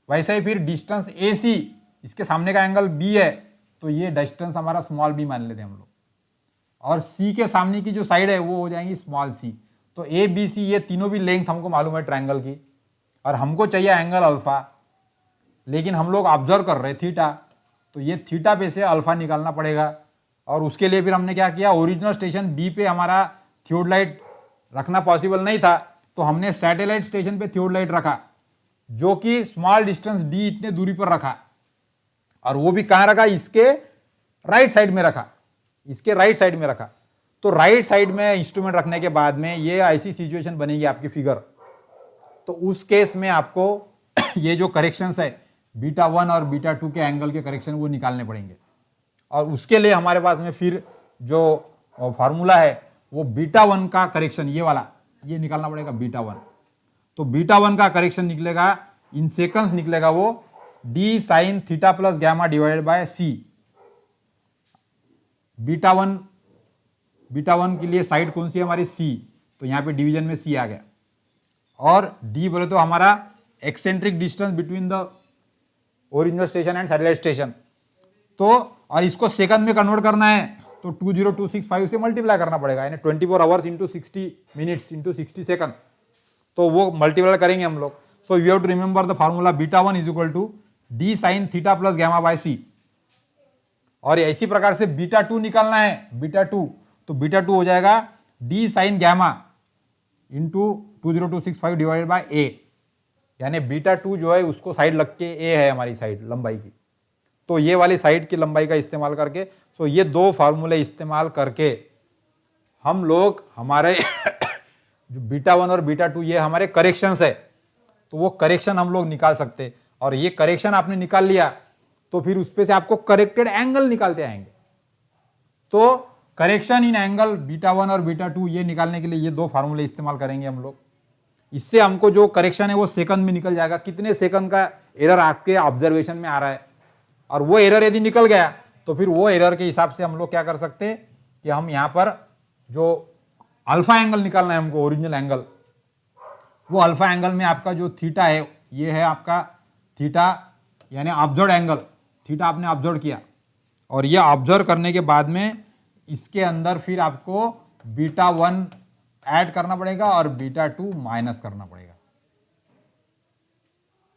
वैसे ही फिर डिस्टेंस ए सी, इसके सामने का एंगल बी है तो ये डिस्टेंस हमारा स्मॉल बी मान लेते हैं हम लोग, और सी के सामने की जो साइड है वो हो जाएंगी स्मॉल सी। तो ए बी सी ये तीनों भी लेंथ हमको मालूम है ट्रायंगल की, और हमको चाहिए एंगल अल्फा, लेकिन हम लोग ऑब्जर्व कर रहे थीटा, तो ये थीटा पे से अल्फा निकालना पड़ेगा। और उसके लिए फिर हमने क्या किया, ओरिजिनल स्टेशन बी पे हमारा थियोडलाइट रखना पॉसिबल नहीं था, तो हमने सैटेलाइट स्टेशन पे थियोडलाइट रखा, जो कि स्मॉल डिस्टेंस डी इतने दूरी पर रखा, और वो भी कहां रखा, इसके राइट साइड में रखा, इसके राइट साइड में रखा। तो राइट साइड में इंस्ट्रूमेंट रखने के बाद में ये ऐसी सिचुएशन बनेगी आपकी फिगर, तो उस केस में आपको ये जो करेक्शंस है बीटा 1 और बीटा 2 के एंगल के करेक्शन वो निकालने पड़ेंगे। और उसके लिए हमारे पास में फिर जो फार्मूला है वो बीटा 1 का करेक्शन, ये वाला ये निकालना पड़ेगा बीटा 1। तो बीटा 1 का करेक्शन निकलेगा इन सेकंड्स निकलेगा वो D sine theta plus gamma divided by C. Beta one के लिए साइड कौन सी है हमारी, सी, तो यहां पे डिवीजन में सी आ गया। और डी बोले तो हमारा eccentric distance between the original station and satellite station. तो और इसको सेकंड में कन्वर्ट करना है तो 20265 से मल्टीप्लाई करना पड़ेगा, यानी 24 hours into 60 minutes into 60 second, तो वो मल्टीप्लाई करेंगे हम लोग। So you have to remember the formula beta one is equal to D sine theta plus gamma by C. और इसी प्रकार से बीटा टू निकालना है, बीटा टू, तो बीटा टू हो जाएगा D sine gamma into 20265 divided by A, यानी बीटा टू जो है उसको साइड लग के ए है हमारी साइड लंबाई की, तो ये वाली साइड की लंबाई का इस्तेमाल करके, सो ये दो फार्मूले इस्तेमाल करके हम लोग हमारे जो बीटा वन और बीटा टू ये हमारे करेक्शंस है, तो वो करेक्शन हम लोग निकाल सकते। और ये करेक्शन आपने निकाल लिया तो फिर उस पे से आपको करेक्टेड एंगल निकालते आएंगे। तो correction in angle beta one और बीटा टू ये निकालने के लिए ये दो फार्मूले इस्तेमाल करेंगे हम लोग। इससे हमको जो करेक्शन है वो सेकंड में निकल जाएगा, कितने सेकंड का एरर आपके ऑब्जर्वेशन में आ रहा है, और वो एरर यदि निकल गया तो फिर वो एरर के हिसाब से हम लोग क्या कर सकते हैं कि हम यहाँ पर जो अल्फा एंगल निकालना है हमको, ओरिजिनल एंगल, वो अल्फा एंगल में आपका जो थीटा है ये है आपका थीटा, यानी ऑब्जर्व एंगल, थीटा आपने ऑब्जर्व किया, और ये ऑब्जर्व करने के बाद में इसके अंदर फिर आपको बीटा वन ऐड करना पड़ेगा और बीटा टू माइनस करना पड़ेगा।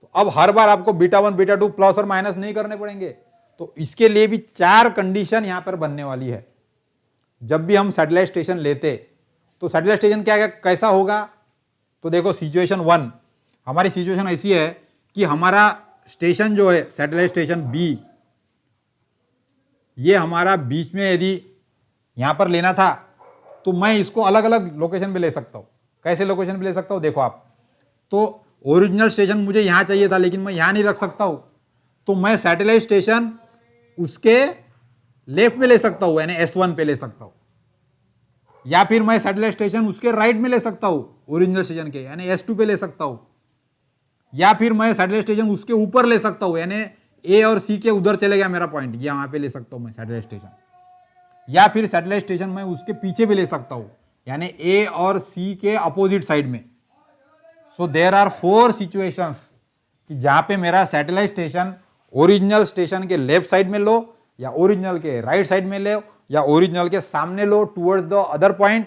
तो अब हर बार आपको beta one beta two plus और माइनस नहीं करने पड़ेंगे, तो इसके लिए भी चार कंडीशन यहां पर बनने वाली है। जब भी हम सैटेलाइट स्टेशन लेते तो सैटेलाइट स्टेशन क्या कैसा होगा, तो देखो सिचुएशन वन, हमारी सिचुएशन ऐसी है कि हमारा स्टेशन जो है सैटेलाइट स्टेशन बी, ये हमारा बीच में यदि यहां पर लेना था तो मैं इसको अलग अलग लोकेशन पे ले सकता हूं। कैसे लोकेशन पे ले सकता हूं, देखो आप, तो ओरिजिनल स्टेशन मुझे यहां चाहिए था लेकिन मैं यहां नहीं रख सकता हूं, तो मैं सैटेलाइट स्टेशन उसके लेफ्ट में ले सकता हूं, यानी S1 पे ले सकता हूं, या फिर मैं सैटेलाइट स्टेशन उसके राइट में ले सकता हूं ओरिजिनल स्टेशन के, यानी S2 पे ले सकता हूं, या फिर मैं सैटेलाइट स्टेशन उसके ऊपर ले सकता हूं, यानी ए और सी के उधर चले गया मेरा पॉइंट, यहां पे ले सकता हूं मैं सैटेलाइट स्टेशन, या फिर सैटेलाइट स्टेशन मैं उसके पीछे भी ले सकता हूं, यानी ए और सी के अपोजिट साइड में। सो देयर आर 4 सिचुएशंस कि जहां पे मेरा सैटेलाइट स्टेशन ओरिजिनल स्टेशन के लेफ्ट साइड में लो, या ओरिजिनल के राइट साइड में ले, या ओरिजिनल के सामने लो टुवर्ड्स द अदर पॉइंट,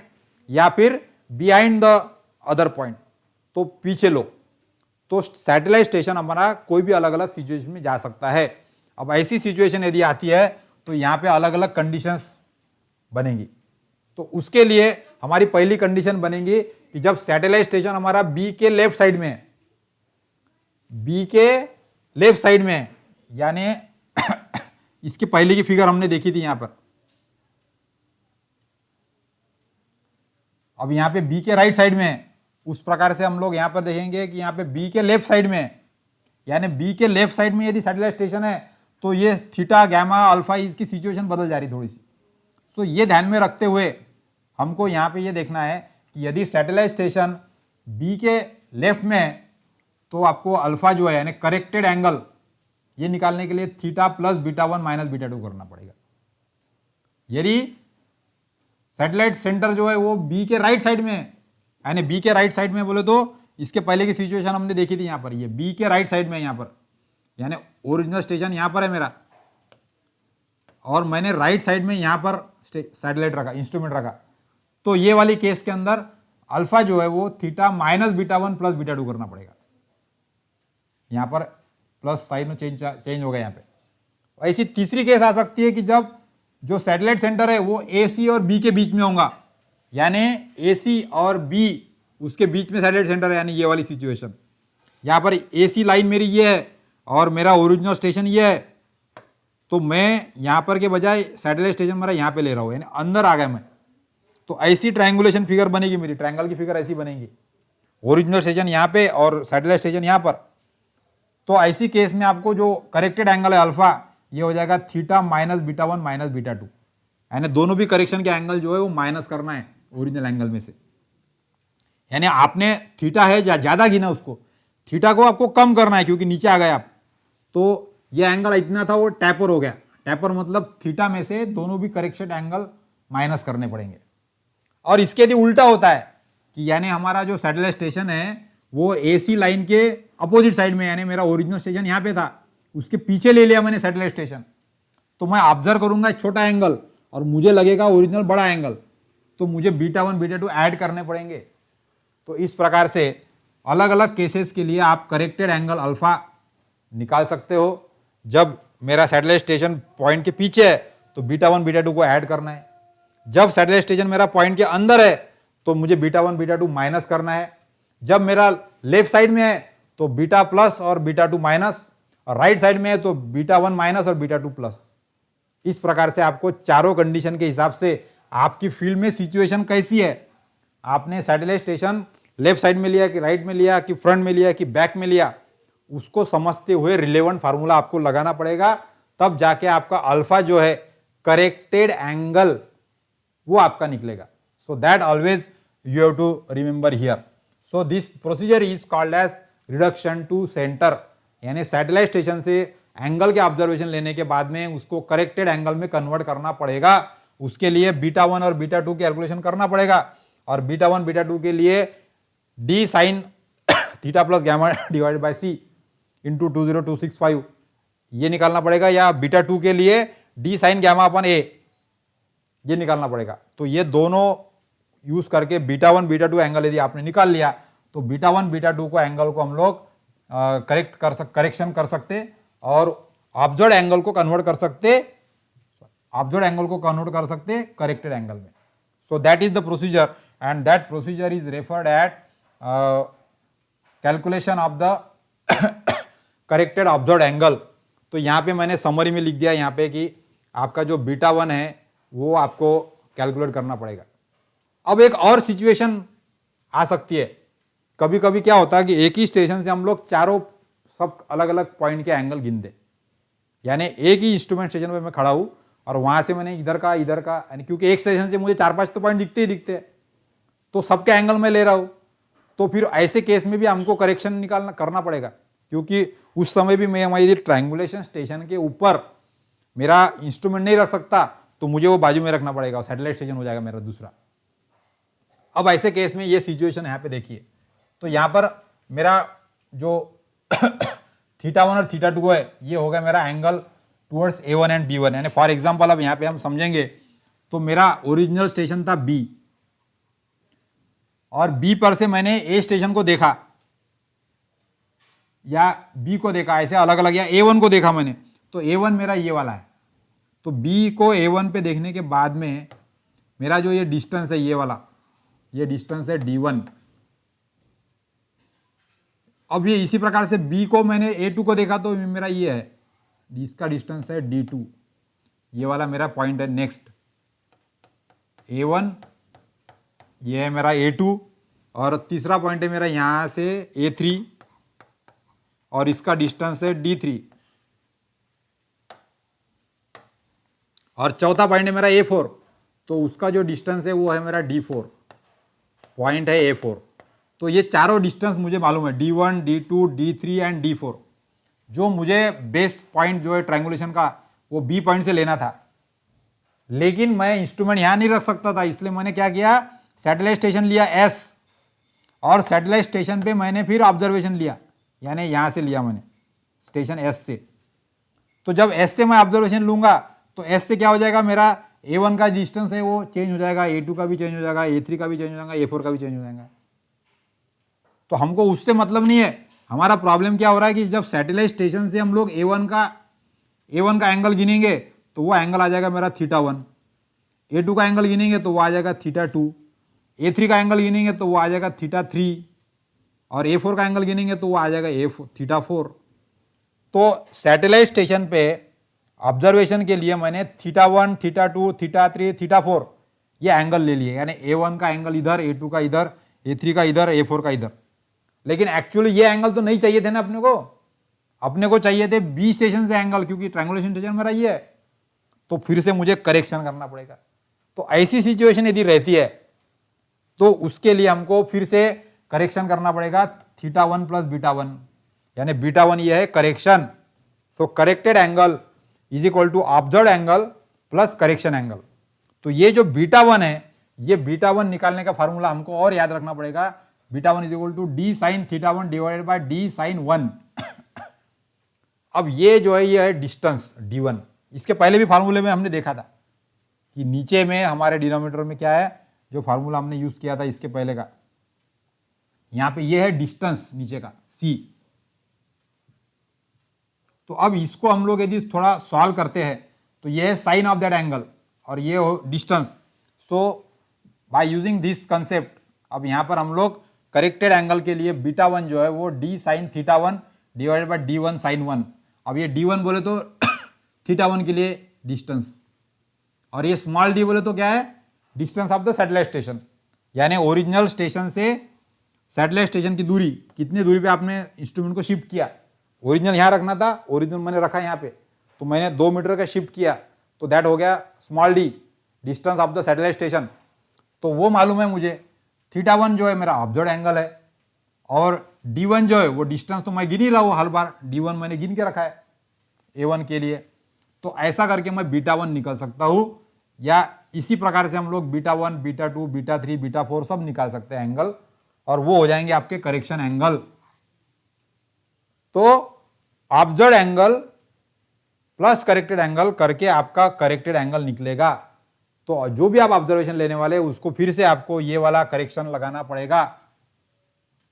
या फिर बिहाइंड द अदर पॉइंट, तो पीछे लो। तो सैटेलाइट स्टेशन हमारा कोई भी अलग अलग सिचुएशन में जा सकता है। अब ऐसी सिचुएशन यदि आती है तो यहां पे अलग अलग कंडीशंस बनेंगी। तो उसके लिए हमारी पहली कंडीशन बनेगी कि जब सैटेलाइट स्टेशन हमारा बी के लेफ्ट साइड में है, बी के लेफ्ट साइड में है, यानी इसकी पहले की फिगर हमने देखी थी यहां पर। अब यहां पे बी के राइट साइड में है, उस प्रकार से हम लोग यहां पर देखेंगे कि यहां पे बी के लेफ्ट साइड में है, यानी बी के लेफ्ट साइड में यदि सैटेलाइट स्टेशन है तो ये थीटा गैमा अल्फा इसकी सिचुएशन बदल जा रही थोड़ी सी। सो ये ध्यान में रखते हुए हमको यहां पे ये देखना है कि यदि सैटेलाइट स्टेशन बी के लेफ्ट में है तो आपको अल्फा जो है यानी करेक्टेड एंगल ये निकालने के लिए theta plus beta one minus beta two करना पड़ेगा। यदि सैटेलाइट सेंटर जो है वो बी के राइट साइड में है, यानी बी के राइट साइड में बोले तो इसके पहले की सिचुएशन हमने देखी थी, यहां पर ये बी के राइट साइड में यहां पर, यानी ओरिजिनल स्टेशन यहां पर है मेरा, और मैंने राइट साइड में यहां पर सैटेलाइट रखा, इंस्ट्रूमेंट रखा, तो ये वाली केस के अंदर अल्फा जो है वो theta minus beta one plus beta two करना पड़ेगा। यहां पर प्लस साइन में चेंज हो गया यहां पे। ऐसी तीसरी केस आ सकती है कि जब जो सैटेलाइट सेंटर है वो ए सी और बी के बीच में होगा, यानी ए सी और बी उसके बीच में सैटेलाइट सेंटर है, यानी ये वाली सिचुएशन। यहां पर ए सी लाइन मेरी ये है और मेरा ओरिजिनल स्टेशन ये है, तो मैं यहां पर के बजाय सैटेलाइट स्टेशन मेरा यहां पे ले रहा हूं, यानी अंदर आ गया मैं। तो ऐसी ट्रायंगुलेशन फिगर बनेगी मेरी, ट्रायंगल की फिगर ऐसी बनेगी, ओरिजिनल स्टेशन यहां पे और सैटेलाइट स्टेशन यहां पर। तो ऐसी केस में आपको जो करेक्टेड एंगल है अल्फा ये हो जाएगा theta minus beta one minus beta two, यानी दोनों भी करेक्शन के एंगल जो है वो माइनस करना है ओरिजिनल एंगल में से। यानी आपने थीटा है ज्यादा गिना, उसको थीटा को आपको कम करना है क्योंकि नीचे आ गए आप, तो ये एंगल इतना था वो टैपर हो गया। टैपर मतलब थीटा में से दोनों भी करेक्शन एंगल माइनस करने पड़ेंगे। और इसके लिए उल्टा होता है कि यानी हमारा जो सैटेलाइट स्टेशन है वो एसी लाइन के अपोजिट साइड में, यानी मेरा ओरिजिनल स्टेशन यहाँ पे था, उसके पीछे ले लिया मैंने सैटेलाइट स्टेशन। तो मैं ऑब्जर्व करूंगा एक छोटा एंगल और मुझे लगेगा ओरिजिनल बड़ा एंगल, तो मुझे β1 β2 ऐड करने पड़ेंगे। तो इस प्रकार से अलग अलग केसेस के लिए आप करेक्टेड एंगल अल्फा निकाल सकते हो। जब मेरा सैटेलाइट स्टेशन पॉइंट के पीछे है तो β1 β2 को ऐड करना है। जब सैटेलाइट स्टेशन मेरा पॉइंट के अंदर है तो मुझे β1 β2 माइनस करना है। जब मेरा लेफ्ट साइड में है तो बीटा प्लस और β2 माइनस, और राइट साइड में है तो β1 माइनस और β2 प्लस। इस प्रकार से आपको चारों कंडीशन के हिसाब से आपकी फील्ड में सिचुएशन कैसी है, आपने सैटेलाइट स्टेशन लेफ्ट साइड में लिया कि राइट में लिया कि फ्रंट में लिया कि बैक में लिया, उसको समझते हुए रिलेवेंट फार्मूला आपको लगाना पड़ेगा। तब जाके आपका अल्फा जो है करेक्टेड एंगल वो आपका निकलेगा। So that always you have to remember here. So this procedure is called as reduction to centre, यानी सैटेलाइट स्टेशन से एंगल के ऑब्जर्वेशन लेने के बाद में उसको करेक्टेड एंगल में कन्वर्ट करना पड़ेगा। उसके लिए β1 और β2 की कैलकुलेशन करना पड़ेगा, और β1 β2 के लिए d sine theta plus gamma divide by c into 20265 ये निकालना पड़ेगा, या β2 के लिए d sine gamma upon a ये निकालना पड़ेगा। तो ये दोनों यूज करके β1 β2 एंगल यदि आपने निकाल लिया तो β1 β2 को एंगल को हम लोग करेक्शन कर सकते और ऑब्जर्व एंगल को कन्वर्ट कर सकते, करेक्टेड एंगल में। So that is the procedure and that procedure is referred at calculation of the corrected observe angle. तो यहाँ पे मैंने समरी में लिख दिया यहाँ पे कि आपका जो β1 है वो आपको कैलकुलेट करना पड़ेगा। अब एक और सिचुएशन आ सकती है, कभी कभी क्या होता है कि एक ही स्टेशन से हम लोग चारों सब अलग अलग पॉइंट के एंगल गिन दे, यानी एक ही इंस्ट्रूमेंट स्टेशन पे मैं खड़ा हूं और वहां से मैंने इधर का यानी क्योंकि एक स्टेशन से मुझे 4-5 तो पॉइंट दिखते ही दिखते हैं, तो सबके एंगल में ले रहा हूं, तो फिर ऐसे केस में भी हमको करेक्शन निकालना करना पड़ेगा, क्योंकि उस समय भी मैं हमारी ट्रायंगुलेशन स्टेशन के ऊपर मेरा इंस्ट्रूमेंट नहीं रख सकता, तो मुझे वो बाजू में रखना पड़ेगा, सैटेलाइट स्टेशन हो जाएगा मेरा दूसरा। अब ऐसे केस में ये सिचुएशन यहाँ पे देखिए, तो यहाँ पर मेरा जो θ1 और θ2 है ये होगा मेरा angle towards A1 and B1, यानी फॉर एग्जांपल अब यहाँ पे हम समझेंगे तो मेरा ओरिजिनल स्टेशन था B और B पर से मैंने A स्टेशन को देखा या B को देखा, ऐसे अलग अलग, या A1 को देखा मैंने, तो A1 मेरा ये वाला है। तो B को A1 पे देखने के बाद में मेरा जो ये डिस्टेंस है ये वाला, ये डिस्टेंस है D1। अब ये इसी प्रकार से B को मैंने A2 को देखा तो मेरा ये है, इसका डिस्टेंस है D2, ये वाला मेरा पॉइंट है। नेक्स्ट A1, ये है मेरा A2, और तीसरा पॉइंट है मेरा यहां से A3 और इसका डिस्टेंस है D3, और चौथा पॉइंट है मेरा A4, तो उसका जो डिस्टेंस है वो है मेरा D4, पॉइंट है A4। तो ये चारों डिस्टेंस मुझे मालूम है, D1, D2, D3 and D4। जो मुझे बेस पॉइंट जो है ट्रायंगुलेशन का वो B पॉइंट से लेना था, लेकिन मैं इंस्ट्रूमेंट यहां नहीं रख सकता था, इसलिए मैंने क्या किया, सैटेलाइट स्टेशन लिया S, और सैटेलाइट स्टेशन पे मैंने फिर ऑब्जर्वेशन लिया, यानी यहां से लिया मैंने स्टेशन S से। तो जब S से मैं ऑब्जर्वेशन लूंगा तो S से क्या हो जाएगा, मेरा A1 का डिस्टेंस है वो चेंज हो जाएगा, A2 का भी चेंज हो जाएगा, A3 का भी चेंज हो जाएगा, A4 का भी चेंज हो जाएगा। तो हमको उससे मतलब नहीं है, हमारा प्रॉब्लम क्या हो रहा है कि जब सैटेलाइट स्टेशन से हम लोग A1 का एंगल गिनेंगे तो वो एंगल आ जाएगा मेरा θ1, A2 का एंगल गिनेंगे तो वो आ जाएगा θ2, A3 का एंगल गिनेंगे तो वो आ जाएगा θ3, और A4 का एंगल गिनेंगे तो वो आ जाएगा θ4। तो सैटेलाइट स्टेशन पे ऑब्जर्वेशन के लिए मैंने θ1, θ2, θ3, θ4 ये एंगल ले लिए, यानी A1 का एंगल इधर, A2 का इधर, A3 का इधर, A4 का इधर। लेकिन एक्चुअली ये एंगल तो नहीं चाहिए थे ना अपने को चाहिए थे B स्टेशन से एंगल, क्योंकि ट्रायंगुलेशन स्टेशन मेरा ये है, तो फिर से मुझे करेक्शन करना पड़ेगा। तो ऐसी सिचुएशन यदि रहती है तो उसके लिए हमको फिर से करेक्शन करना पड़ेगा θ1 प्लस β1, यानी β1 ये है correction so corrected angle is equal to observed angle plus correction angle. तो ये जो बीटा वन है, ये बीटा वन निकालने का फॉर्मूला हमको और याद रखना पड़ेगा। Beta one is equal to D sine theta one divided by D sine one. अब ये जो है, ये है डिस्टेंस d1। इसके पहले भी फार्मूले में हमने देखा था कि नीचे में हमारे डिनोमिनेटर में क्या है, जो फार्मूला हमने यूज किया था इसके पहले का, यहां पे ये है डिस्टेंस नीचे का c। तो अब इसको हम लोग यदि थोड़ा सॉल्व करते हैं तो ये है साइन ऑफ दैट एंगल और ये हो distance. So by using this concept, अब यहां पर हम लोग करेक्टेड एंगल के लिए बीटा वन जो है वो D sine theta one divided by D one sine one. अब ये डी वन बोले तो थीटा वन के लिए डिस्टेंस, और ये स्मॉल डी बोले तो क्या है, distance of the satellite station, यानी ओरिजिनल स्टेशन से सैटेलाइट स्टेशन की दूरी, कितनी दूरी पे आपने इंस्ट्रूमेंट को शिफ्ट किया। ओरिजिनल यहाँ रखना था, ओरिजिनल मैंने रखा यहाँ पे, तो मैंने 2 मीटर का शिफ्ट किया, तो दैट हो गया small D, distance of the satellite station. तो वो मालूम है मुझे। थीटा वन जो है मेरा ऑब्जर्व्ड एंगल है, और डी वन जो है वो डिस्टेंस तो मैं गिन ही रहा हूँ हर बार, डी वन मैंने गिन के रखा है ए वन के लिए। तो ऐसा करके मैं बीटा वन निकाल सकता हूँ, या इसी प्रकार से हम लोग beta one, beta two, beta three, beta four सब निकाल सकते हैं एंगल, और वो हो जाएंगे आपके करेक्शन एंगल। तो observed angle plus corrected angle करके आपका करेक्टेड एंगल निकलेगा। तो जो भी आप ऑब्जर्वेशन लेने वाले हैं उसको फिर से आपको ये वाला करेक्शन लगाना पड़ेगा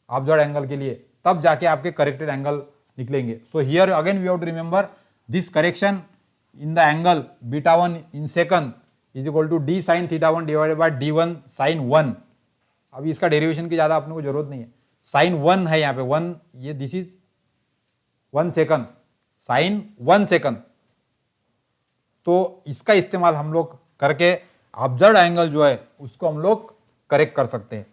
ऑब्जर्व्ड एंगल के लिए, तब जाके आपके करेक्टेड एंगल निकलेंगे। So here again we have to remember this correction in the angle beta one in second is equal to D sine theta one divided by D one sine one. अभी इसका derivation की ज्यादा अपने को जरूरत नहीं है, साइन वन है यहाँ पे, वन, ये this is 1 second, sine 1 second. तो इसका इस्तेमाल हम लोग करके ऑब्जर्व्ड एंगल जो है उसको हम लोग करेक्ट कर सकते हैं।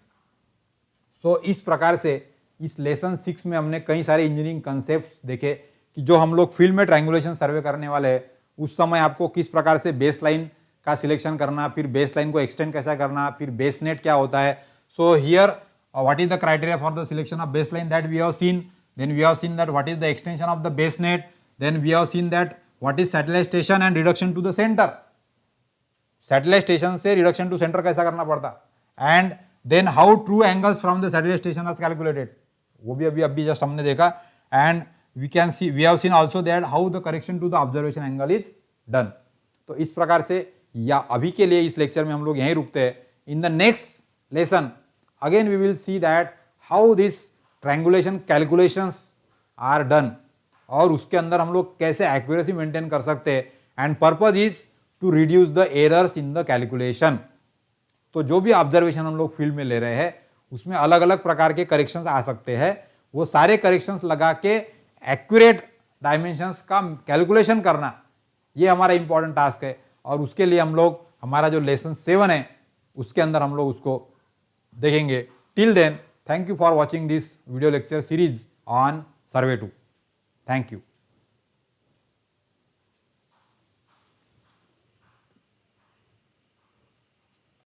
सो इस प्रकार से इस लेसन 6 में हमने कई सारे इंजीनियरिंग कंसेप्ट देखे कि जो हम लोग फील्ड में ट्रायंगुलेशन सर्वे करने वाले हैं उस समय आपको किस प्रकार से बेस लाइन का सिलेक्शन करना, फिर बेस लाइन को एक्सटेंड कैसा करना, फिर बेस नेट क्या होता है। So here what is the criteria for the selection of base line, that we have seen. Then we have seen that what is the extension of the base net. Then we have seen that what is satellite station and reduction to the center. Satellite station से reduction to center कैसा करना पड़ता, and then how true angles from the satellite station are calculated. वो भी अभी just हमने देखा, and we have seen also that how the correction to the observation angle is done. तो इस प्रकार से, या अभी के लिए इस लेक्चर में हम लोग यहीं रुकते हैं। In the next lesson again we will see that how this triangulation calculations are done, और उसके अंदर हम लोग कैसे एक्यूरेसी मेंटेन कर सकते हैं, and purpose is to reduce the errors in the calculation. तो जो भी ऑब्जर्वेशन हम लोग फील्ड में ले रहे हैं उसमें अलग अलग प्रकार के करेक्शंस आ सकते हैं, वो सारे करेक्शंस लगा के एक्यूरेट डायमेंशंस का कैलकुलेशन करना, ये हमारा इंपॉर्टेंट टास्क है। और उसके लिए हम लोग हमारा जो लेसन 7 है उसके अंदर हम लोग उसको देखेंगे। Till then, thank you for watching this video lecture series on Survey 2. Thank you.